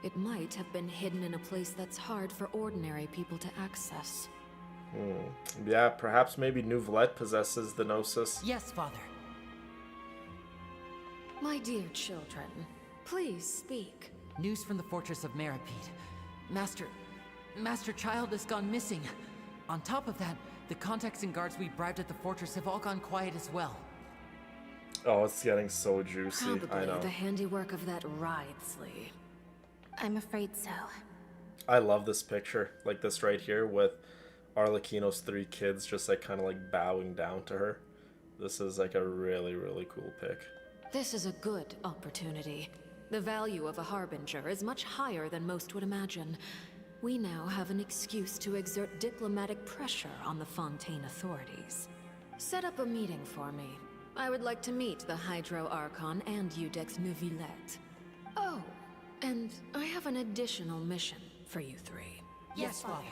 it might have been hidden in a place that's hard for ordinary people to access. Yeah, perhaps maybe Neuvillette possesses the Gnosis. Yes, Father. My dear children, please speak. News from the fortress of Meripede. Master Child has gone missing. On top of that, the contacts and guards we bribed at the fortress have all gone quiet as well. Oh, it's getting so juicy. Probably I know. the handiwork of that Wriothesley. I'm afraid so. I love this picture, like this right here, with Arlecchino's 3 kids just like kind of like bowing down to her. This is like a really, really cool pic. This is a good opportunity. The value of a Harbinger is much higher than most would imagine. We now have an excuse to exert diplomatic pressure on the Fontaine authorities. Set up a meeting for me. I would like to meet the Hydro Archon and Iudex Neuvillette. Oh, and I have an additional mission for you 3. Yes, Father.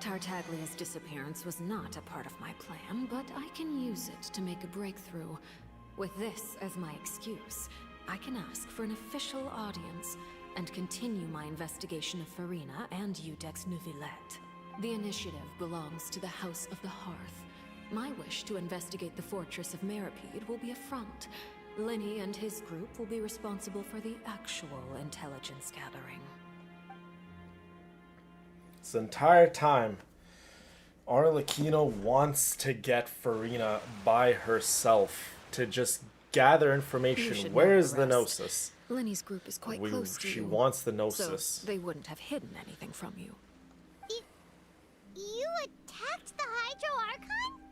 Tartaglia's disappearance was not a part of my plan, but I can use it to make a breakthrough. With this as my excuse, I can ask for an official audience and continue my investigation of Farina and Iudex Neuvillette. The initiative belongs to the House of the Hearth. My wish to investigate the fortress of Meripede will be a front. Linny and his group will be responsible for the actual intelligence gathering. This entire time, Arlecchino wants to get Farina by herself to just gather information. Where is the Gnosis? Linny's group is quite close to you. She wants the Gnosis. So they wouldn't have hidden anything from you. You attacked the Hydro Archon?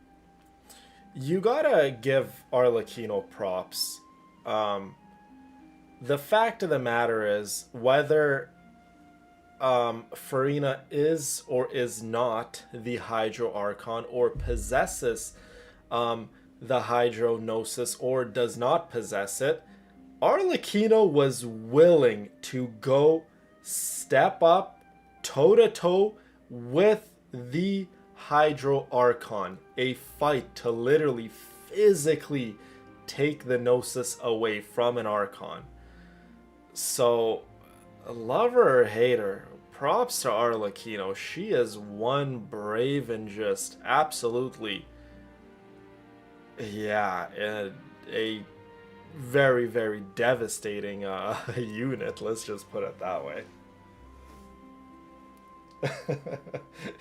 You gotta give Arlecchino props. The fact of the matter is, whether Farina is or is not the Hydro Archon, or possesses the Hydro Gnosis or does not possess it, Arlecchino was willing to go step up toe-to-toe with the Hydro Archon. A fight to literally physically take the Gnosis away from an Archon. So, love her or hate her, props to Arlecchino. She is one brave and just absolutely, yeah, a very, very devastating unit. Let's just put it that way.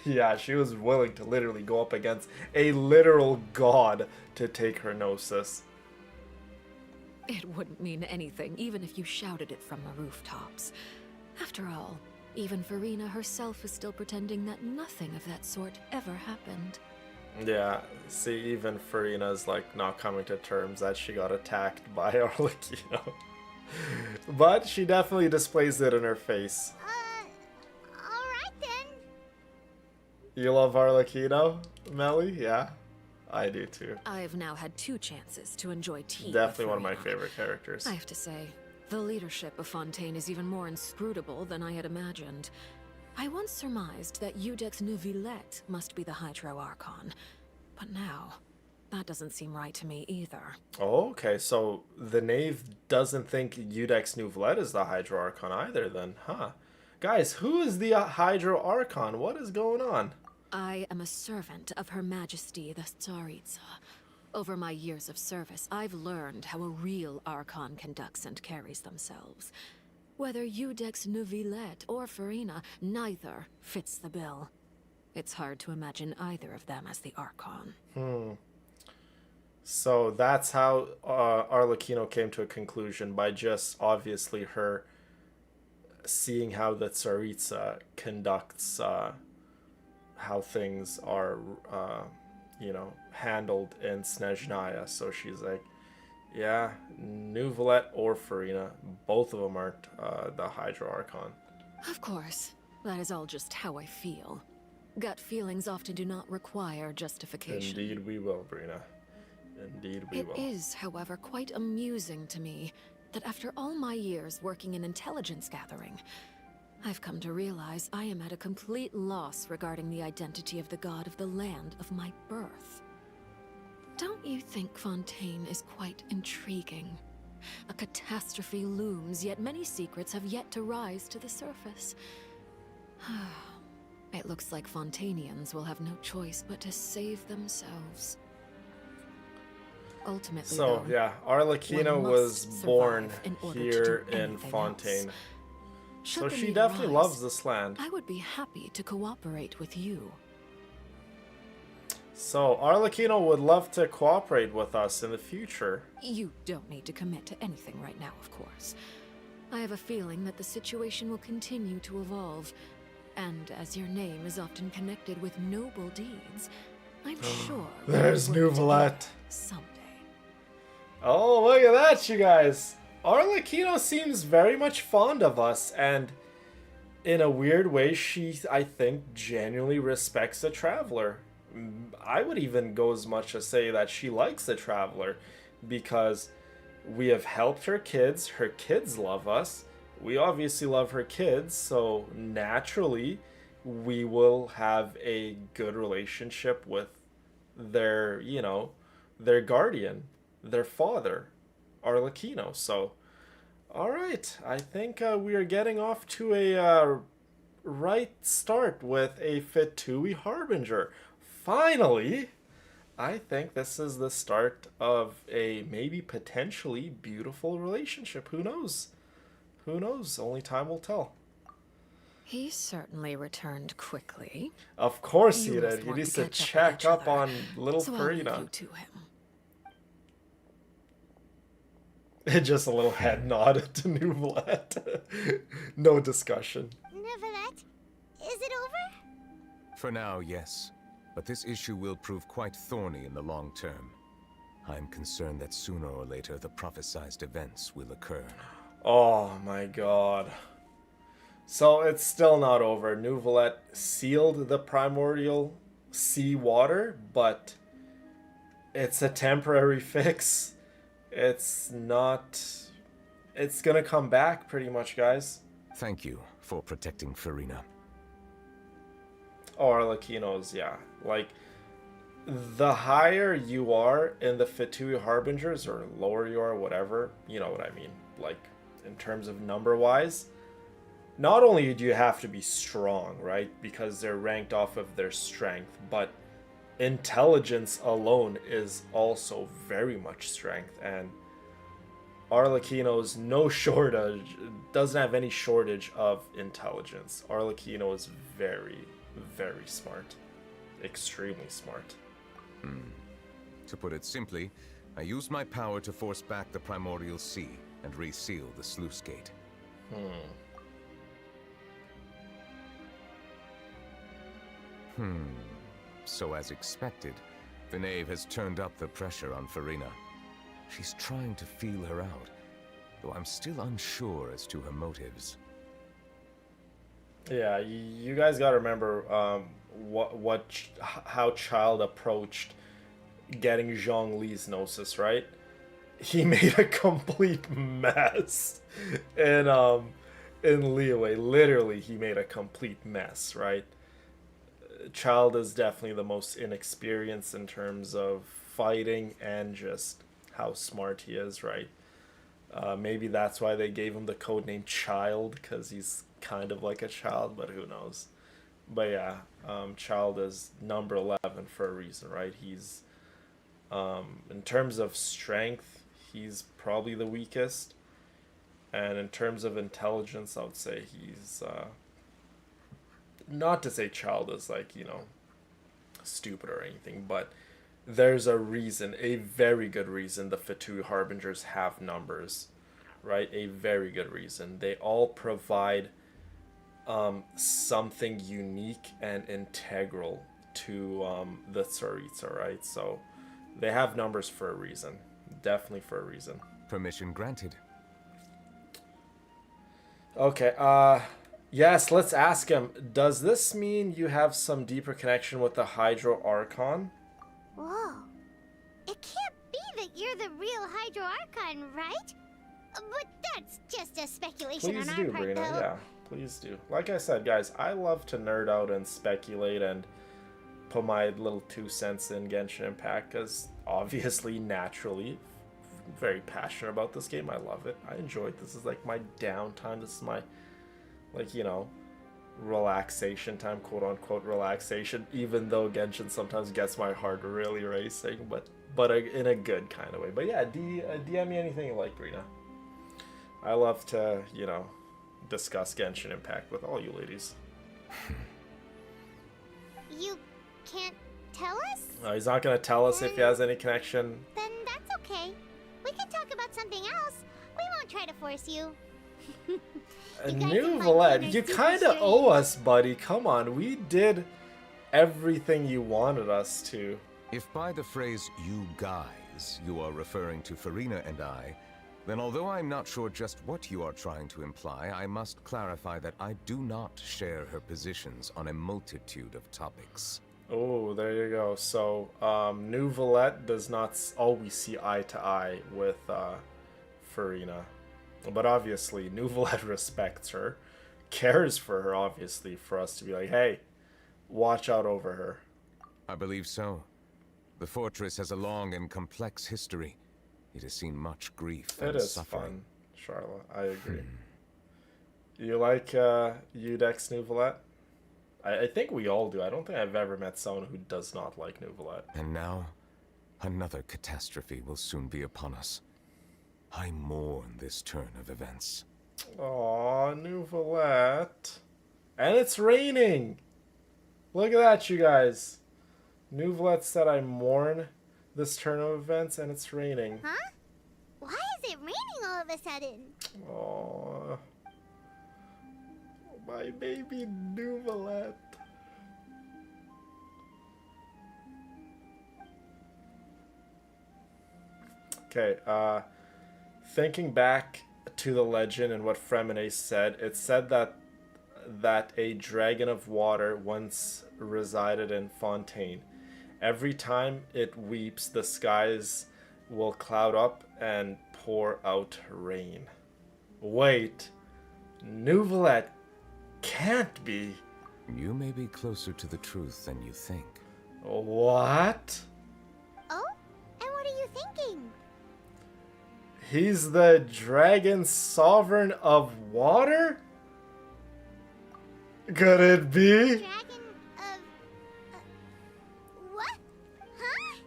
Yeah, she was willing to literally go up against a literal god to take her Gnosis. It wouldn't mean anything, even if you shouted it from the rooftops. After all, even Farina herself is still pretending that nothing of that sort ever happened. Yeah, see, even Farina's like not coming to terms that she got attacked by Arlecchino. But she definitely displays it in her face. Alright then. You love Arlecchino, Melly? Yeah, I do too. I've now had 2 chances to enjoy tea. Definitely with one of my Farina. favorite characters. I have to say, the leadership of Fontaine is even more inscrutable than I had imagined. I once surmised that Iudex Neuvillette must be the Hydro Archon, but now, that doesn't seem right to me either. Oh, okay, so the Knave doesn't think Iudex Neuvillette is the Hydro Archon either then, huh? Guys, who is the Hydro Archon? What is going on? I am a servant of Her Majesty the Tsaritsa. Over my years of service, I've learned how a real Archon conducts and carries themselves. Whether Iudex Neuvillette or Farina, neither fits the bill. It's hard to imagine either of them as the Archon. So that's how Arlecchino came to a conclusion, by just obviously her seeing how the Tsaritsa conducts how things are, handled in Snezhnaya. So she's like, yeah, Neuvillette or Farina, both of them aren't the Hydro Archon. Of course, that is all just how I feel. Gut feelings often do not require justification. Indeed we will, Brina. Indeed we will. It is, however, quite amusing to me that after all my years working in intelligence gathering, I've come to realize I am at a complete loss regarding the identity of the god of the land of my birth. Don't you think Fontaine is quite intriguing? A catastrophe looms, yet many secrets have yet to rise to the surface. It looks like Fontainians will have no choice but to save themselves. Ultimately, So, though, yeah, Arlecchino one was must born survive in order to here do in anything Fontaine. else. So Should the she need definitely arise, loves this land. I would be happy to cooperate with you. So Arlecchino would love to cooperate with us in the future. You don't need to commit to anything right now, of course. I have a feeling that the situation will continue to evolve. And as your name is often connected with noble deeds, I'm sure There's we'll work Neuvillette. together someday. Oh, look at that, you guys. Arlecchino seems very much fond of us, and in a weird way, she, I think, genuinely respects the Traveler. I would even go as much as say that she likes the Traveler, because we have helped her kids love us, we obviously love her kids, so naturally we will have a good relationship with their, their guardian, their father, Arlecchino. So, alright, I think we are getting off to a right start with a Fatui Harbinger. Finally! I think this is the start of a maybe potentially beautiful relationship. Who knows? Who knows? Only time will tell. He certainly returned quickly. Of course You he must did. He want needs to to catch check up up with on little so I'll leave Farina. you to him. Just a little head nod to Neuvillette. No discussion. Neuvillette, is it over? For now, yes. But this issue will prove quite thorny in the long term. I'm concerned that sooner or later the prophesized events will occur. Oh my god. So it's still not over. Neuvillette sealed the primordial sea water, but it's a temporary fix. It's not... It's gonna come back pretty much, guys. Thank you for protecting Farina. Oh, Arlecchino's, yeah. Like, the higher you are in the Fatui Harbingers, or lower you are, whatever, you know what I mean, like, in terms of number-wise, not only do you have to be strong, right, because they're ranked off of their strength, but intelligence alone is also very much strength, and Arlecchino's no shortage, doesn't have any shortage of intelligence. Arlecchino is very, very smart. Extremely smart. To put it simply, I use my power to force back the Primordial Sea and reseal the sluice gate. So as expected, the knave has turned up the pressure on Farina. She's trying to feel her out, though I'm still unsure as to her motives. Yeah, you guys gotta remember how Child approached getting Zhongli's Gnosis, right? He made a complete mess in Liyue. Literally, he made a complete mess, right? Child is definitely the most inexperienced in terms of fighting and just how smart he is, right? Maybe that's why they gave him the codename Child, because he's kind of like a child, but who knows. But yeah, Child is number 11 for a reason, right? He's, in terms of strength, he's probably the weakest. And in terms of intelligence, I would say he's, not to say Child is like, you know, stupid or anything, but there's a reason, a very good reason the Fatui Harbingers have numbers, right? A very good reason. They all provide something unique and integral to the Tsaritsa, right? So they have numbers for a reason. Definitely for a reason. Permission granted. Okay, yes, let's ask him. Does this mean you have some deeper connection with the Hydro Archon? Whoa. It can't be that you're the real Hydro Archon, right? But that's just a speculation Please on do, our part, Brina. though. Yeah, please do. Like I said, guys, I love to nerd out and speculate and put my little 2 cents in Genshin Impact, because obviously, naturally, very passionate about this game. I love it. I enjoy it. This is like my downtime. This is my, like, you know, relaxation time, quote unquote relaxation, even though Genshin sometimes gets my heart really racing, but in a good kind of way. But yeah, DM me anything you like, Brina. I love to, you know, discuss Genshin Impact with all you ladies. You can't tell us? No, he's not gonna tell us if he has any connection. Then that's okay. We can talk about something else. We won't try to force you. New Valette, you kind of owe us, buddy. Come on, we did everything you wanted us to. If by the phrase "you guys" you are referring to Farina and I, then although I'm not sure just what you are trying to imply, I must clarify that I do not share her positions on a multitude of topics. Oh, there you go. So, New Valette does not always see eye to eye with Farina. But obviously, New Valette respects her, cares for her, obviously, for us to be like, hey, watch out over her. I believe so. The fortress has a long and complex history. It has seen much grief and suffering. It is fun, Charla. I agree. You like Udex New Valette? I think we all do. I don't think I've ever met someone who does not like New Valette. And now, another catastrophe will soon be upon us. I mourn this turn of events. Aw, New Valette. And it's raining! Look at that, you guys. New Valette said I mourn this turn of events, and it's raining. Huh? Why is it raining all of a sudden? Aww. My baby New Valette. Okay, thinking back to the legend and what Fremine said, it said that a dragon of water once resided in Fontaine. Every time it weeps, the skies will cloud up and pour out rain. Wait, New Valette can't be. You may be closer to the truth than you think. What? Oh? And what are you thinking? He's the dragon sovereign of water? Could it be? Dragon of... what? Huh?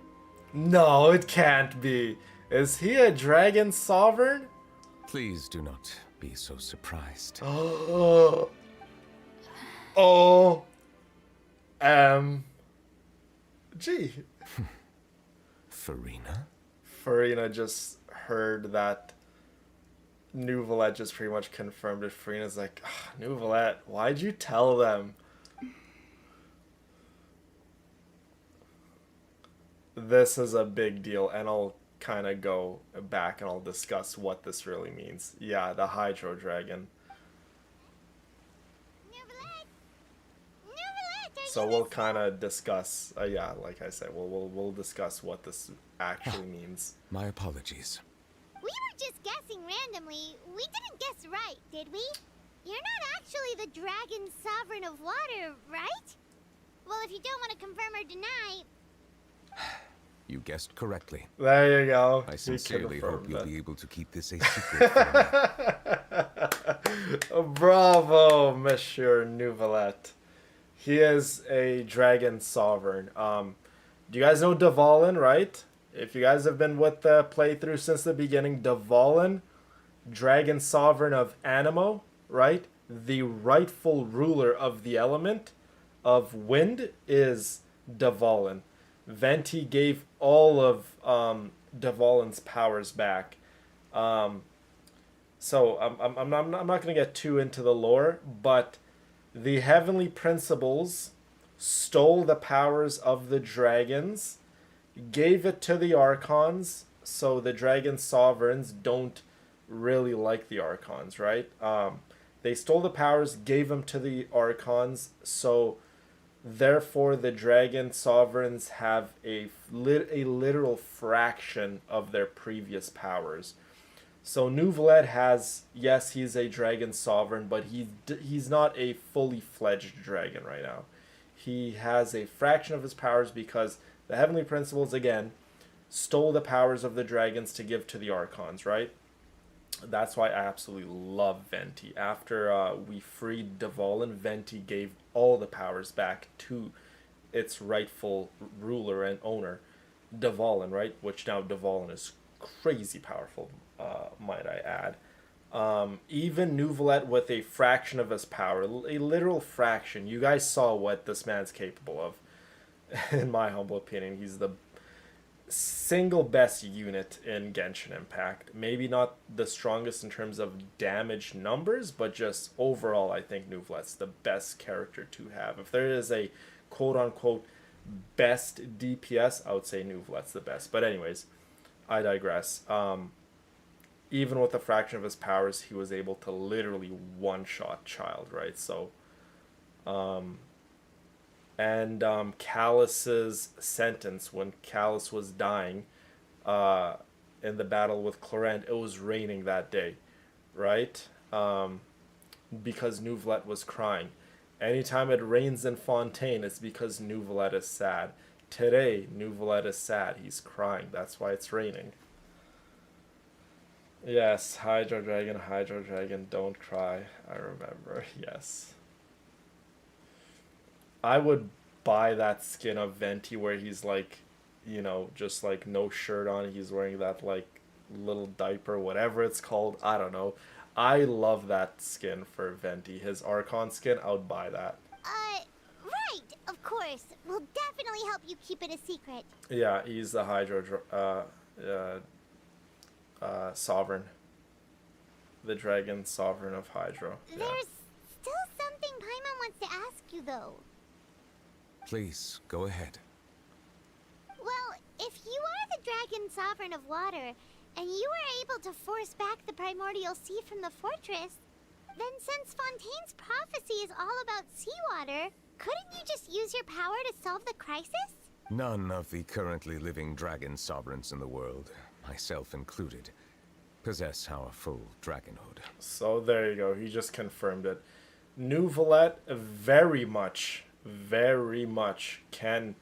No, it can't be. Is he a dragon sovereign? Please do not be so surprised. O M G. Farina? Farina just heard that Nouvelette just pretty much confirmed it. Farina's like, Nouvelette, why'd you tell them? This is a big deal, and I'll kind of go back and I'll discuss what this really means. Yeah, the Hydro Dragon. So we'll kind of discuss. Yeah, like I said, we'll discuss what this actually means. My apologies. We were just guessing randomly. We didn't guess right, did we? You're not actually the dragon sovereign of water, right? Well, if you don't want to confirm or deny... You guessed correctly. There you go. I He sincerely hope confirmed you'll it. be able to keep this a secret from me. Bravo, Monsieur Nouvelette. He is a dragon sovereign. Do you guys know Dvalin, right? If you guys have been with the playthrough since the beginning, Dvalin, dragon sovereign of Anemo, right? The rightful ruler of the element of wind is Dvalin. Venti gave all of Dvalin's powers back. So I'm not going to get too into the lore, but the heavenly principles stole the powers of the dragons, gave it to the archons, so the dragon sovereigns don't really like the archons, right? They stole the powers, gave them to the archons, so therefore the dragon sovereigns have a literal fraction of their previous powers. So Nouvelette has, yes, he's a dragon sovereign, but he's not a fully fledged dragon right now. He has a fraction of his powers because the heavenly principles, again, stole the powers of the dragons to give to the archons, right? That's why I absolutely love Venti. After we freed Dvalin, Venti gave all the powers back to its rightful ruler and owner, Dvalin, right? Which now Dvalin is crazy powerful, might I add. Even Nouvelette with a fraction of his power, a literal fraction. You guys saw what this man's capable of. In my humble opinion, he's the single best unit in Genshin Impact. Maybe not the strongest in terms of damage numbers, but just overall, I think Nouvelette's the best character to have. If there is a quote-unquote best DPS, I would say Nouvelette's the best. But anyways, I digress. Even with a fraction of his powers, he was able to literally one-shot Child, right? So, Callus's sentence, when Callus was dying in the battle with Clorent, it was raining that day, right? Because Nouvelette was crying. Anytime it rains in Fontaine, it's because Nouvelette is sad. Today, Nouvelette is sad. He's crying. That's why it's raining. Yes, Hydro Dragon, don't cry. I remember, yes. I would buy that skin of Venti where he's like, you know, just like no shirt on. He's wearing that like little diaper, whatever it's called. I don't know. I love that skin for Venti. His Archon skin, I would buy that. Right, of course. We'll definitely help you keep it a secret. Yeah, he's the Hydro sovereign. The dragon sovereign of Hydro. Yeah. There's still something Paimon wants to ask you, though. Please, go ahead. Well, if you are the dragon sovereign of water, and you were able to force back the primordial sea from the fortress, then since Fontaine's prophecy is all about seawater, couldn't you just use your power to solve the crisis? None of the currently living dragon sovereigns in the world, myself included, possess our full dragonhood. So there you go. He just confirmed it. Nouvelette very much can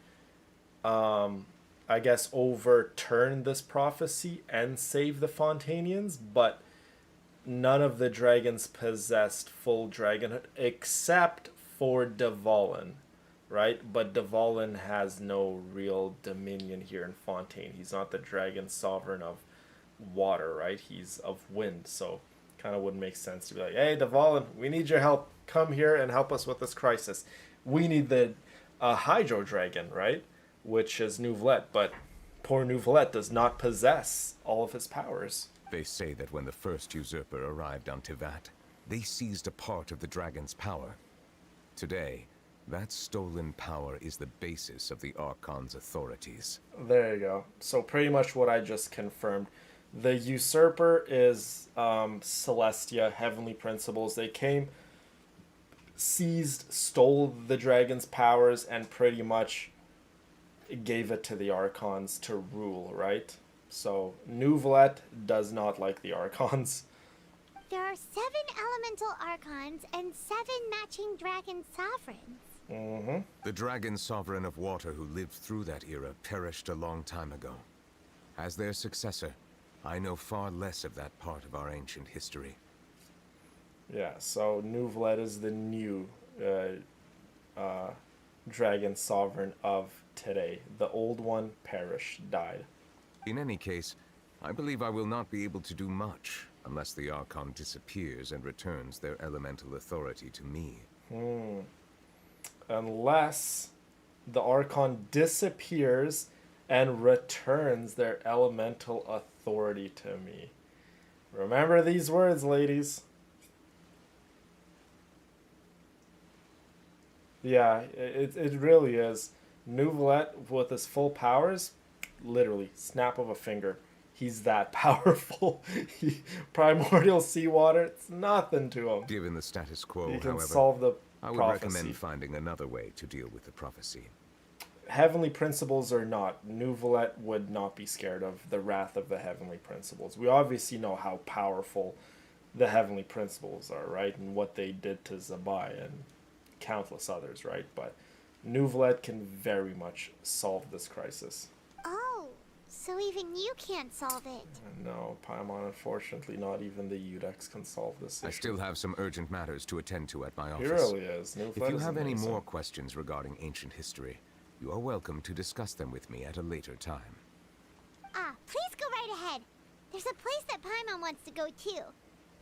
I guess, overturn this prophecy and save the Fontanians, but none of the dragons possessed full dragonhood except for Dvalin, right? But Dvalin has no real dominion here in Fontaine. He's not the dragon sovereign of water, right? He's of wind, so kind of wouldn't make sense to be like, hey, Dvalin, we need your help. Come here and help us with this crisis. We need the Hydro Dragon, right? Which is Nouvelet, but poor Nouvelet does not possess all of his powers. They say that when the first usurper arrived on Tivat, they seized a part of the dragon's power. Today, that stolen power is the basis of the Archon's authorities. There you go. So pretty much what I just confirmed. The usurper is Celestia, Heavenly Principles. They came, seized, stole the dragon's powers, and pretty much gave it to the Archons to rule, right? So Nouvelet does not like the Archons. There are 7 elemental archons and 7 matching dragon sovereigns. The dragon sovereign of water who lived through that era perished a long time ago. As their successor, I know far less of that part of our ancient history. Yeah, so Nouvelet is the new dragon sovereign of today. The old one perished, died. In any case, I believe I will not be able to do much unless the Archon disappears and returns their elemental authority to me. Unless the Archon disappears and returns their elemental authority to me. Remember these words, ladies. Yeah, it really is. Nouvelet, with his full powers, literally, snap of a finger. He's that powerful. Primordial seawater, it's nothing to him. Given the status quo, He can however, solve the I would prophecy. recommend finding another way to deal with the prophecy. Heavenly Principles or not, Nouvelet would not be scared of the wrath of the Heavenly Principles. We obviously know how powerful the Heavenly Principles are, right? And what they did to Zabai and countless others, right? But Nouvelet can very much solve this crisis. Oh, so even you can't solve it. No, Paimon, unfortunately, not even the Udex can solve this issue. I still have some urgent matters to attend to at my He office. really is. Nouvelet If you is have any amazing. more questions regarding ancient history, you are welcome to discuss them with me at a later time. Please go right ahead. There's a place that Paimon wants to go too.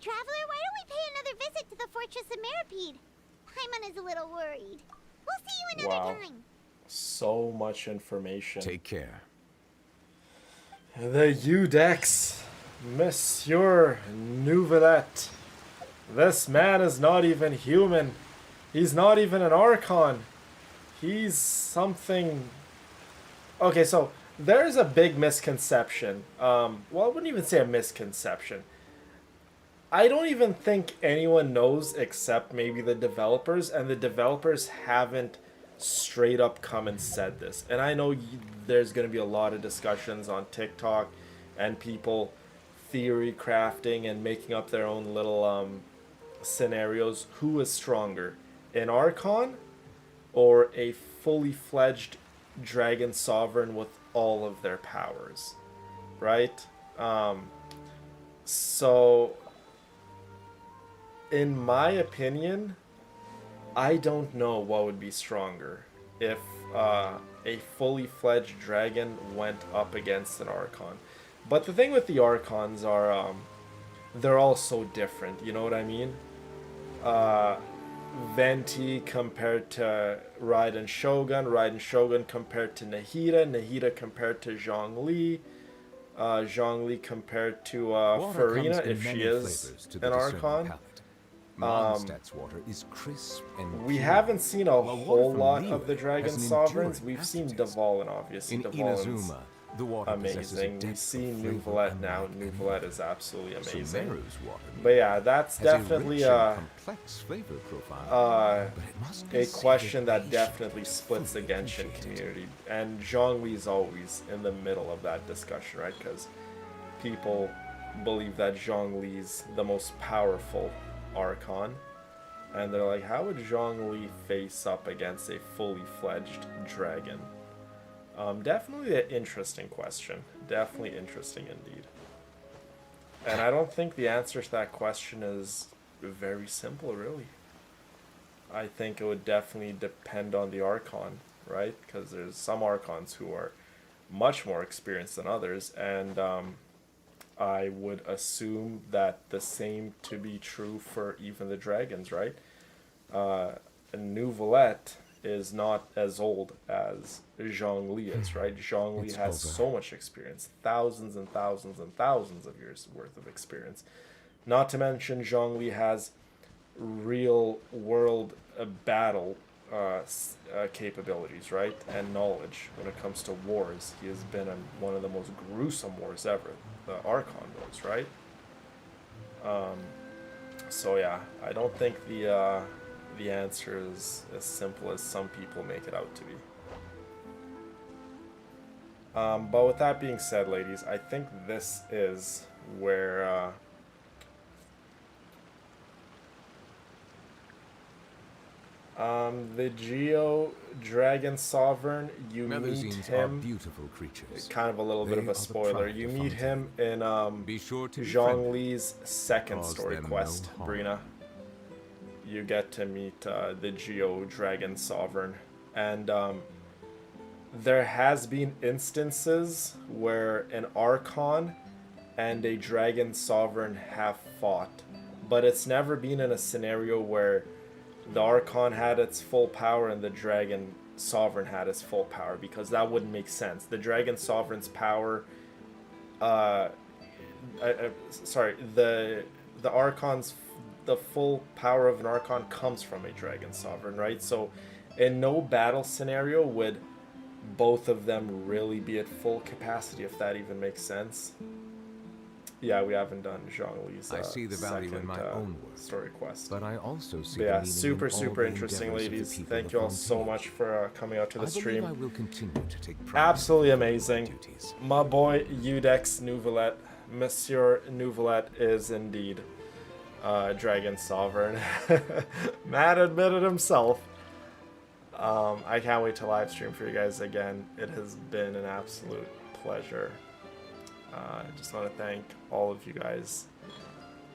Traveler, why don't we pay another visit to the Fortress of Meripede? Paimon is a little worried. We'll see you another time. So much information. Take care. The Udex, Monsieur Nouvelet. This man is not even human. He's not even an Archon. He's something... Okay, so there's a big misconception. Well, I wouldn't even say a misconception. I don't even think anyone knows except maybe the developers, and the developers haven't straight up come and said this. And I know there's going to be a lot of discussions on TikTok and people theory crafting and making up their own little scenarios. Who is stronger, an Archon or a fully fledged dragon sovereign with all of their powers, right? So in my opinion, I don't know what would be stronger if a fully fledged dragon went up against an Archon. But the thing with the Archons are they're all so different, you know what I mean? Venti compared to Raiden Shogun, Raiden Shogun compared to Nahida, Nahida compared to Zhongli, Zhongli compared to Farina, if she is an Archon. Mondstadt's water is crisp and We pure, haven't seen a while water whole from lot Liyue of the Dragon has an Sovereigns. enduring We've seen aftertaste. Dvalin, obviously. In Dvalin's Inazuma, the water possesses a amazing. We've depth seen of flavor Nouvelet unlike now. Nouvelet is absolutely amazing. Sumeru's water, But yeah, that's has a definitely rich and complex flavor profile, but it must be a said question with that definitely splits the Genshin community. And Zhongli's always in the middle of that discussion, right? Because people believe that Zhongli's the most powerful Archon. And they're like, how would Zhongli face up against a fully fledged dragon? Definitely an interesting question. Definitely interesting indeed. And I don't think the answer to that question is very simple, really. I think it would definitely depend on the Archon, right? Because there's some Archons who are much more experienced than others, and I would assume that the same to be true for even the dragons, right? Neuvillette is not as old as Zhongli is, right? Zhongli has so much experience, thousands and thousands and thousands of years worth of experience. Not to mention Zhongli has real world battle capabilities, right? And knowledge when it comes to wars. He has been in one of the most gruesome wars ever, the Archon Wars, right? So yeah, I don't think the answer is as simple as some people make it out to be. But with that being said, ladies, I think this is where the Geo Dragon Sovereign, you meet him. Beautiful creatures. Kind of a little bit of a spoiler. You meet him in Zhongli's second story quest, Brina. You get to meet the Geo Dragon Sovereign, and there has been instances where an Archon and a Dragon Sovereign have fought, but it's never been in a scenario where the Archon had its full power and the Dragon Sovereign had its full power, because that wouldn't make sense. The Dragon Sovereign's power, the Archon's, the full power of an Archon comes from a Dragon Sovereign, right? So in no battle scenario would both of them really be at full capacity, if that even makes sense. Yeah, we haven't done Zhongli's I see the value in my own work, story quest. But I also see but yeah, the super, in all super the interesting, endeavors of the ladies. people Thank of you all the so Fontaine. much for coming out to the I stream. believe I will continue to take pride Absolutely in my amazing. duties. My boy Udex Neuvillette, Monsieur Neuvillette is indeed Dragon Sovereign. Matt admitted himself. I can't wait to live stream for you guys again. It has been an absolute pleasure. I just want to thank all of you guys.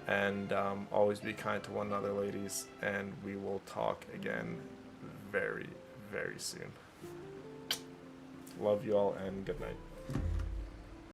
And always be kind to one another, ladies. And we will talk again very, very soon. Love you all and good night.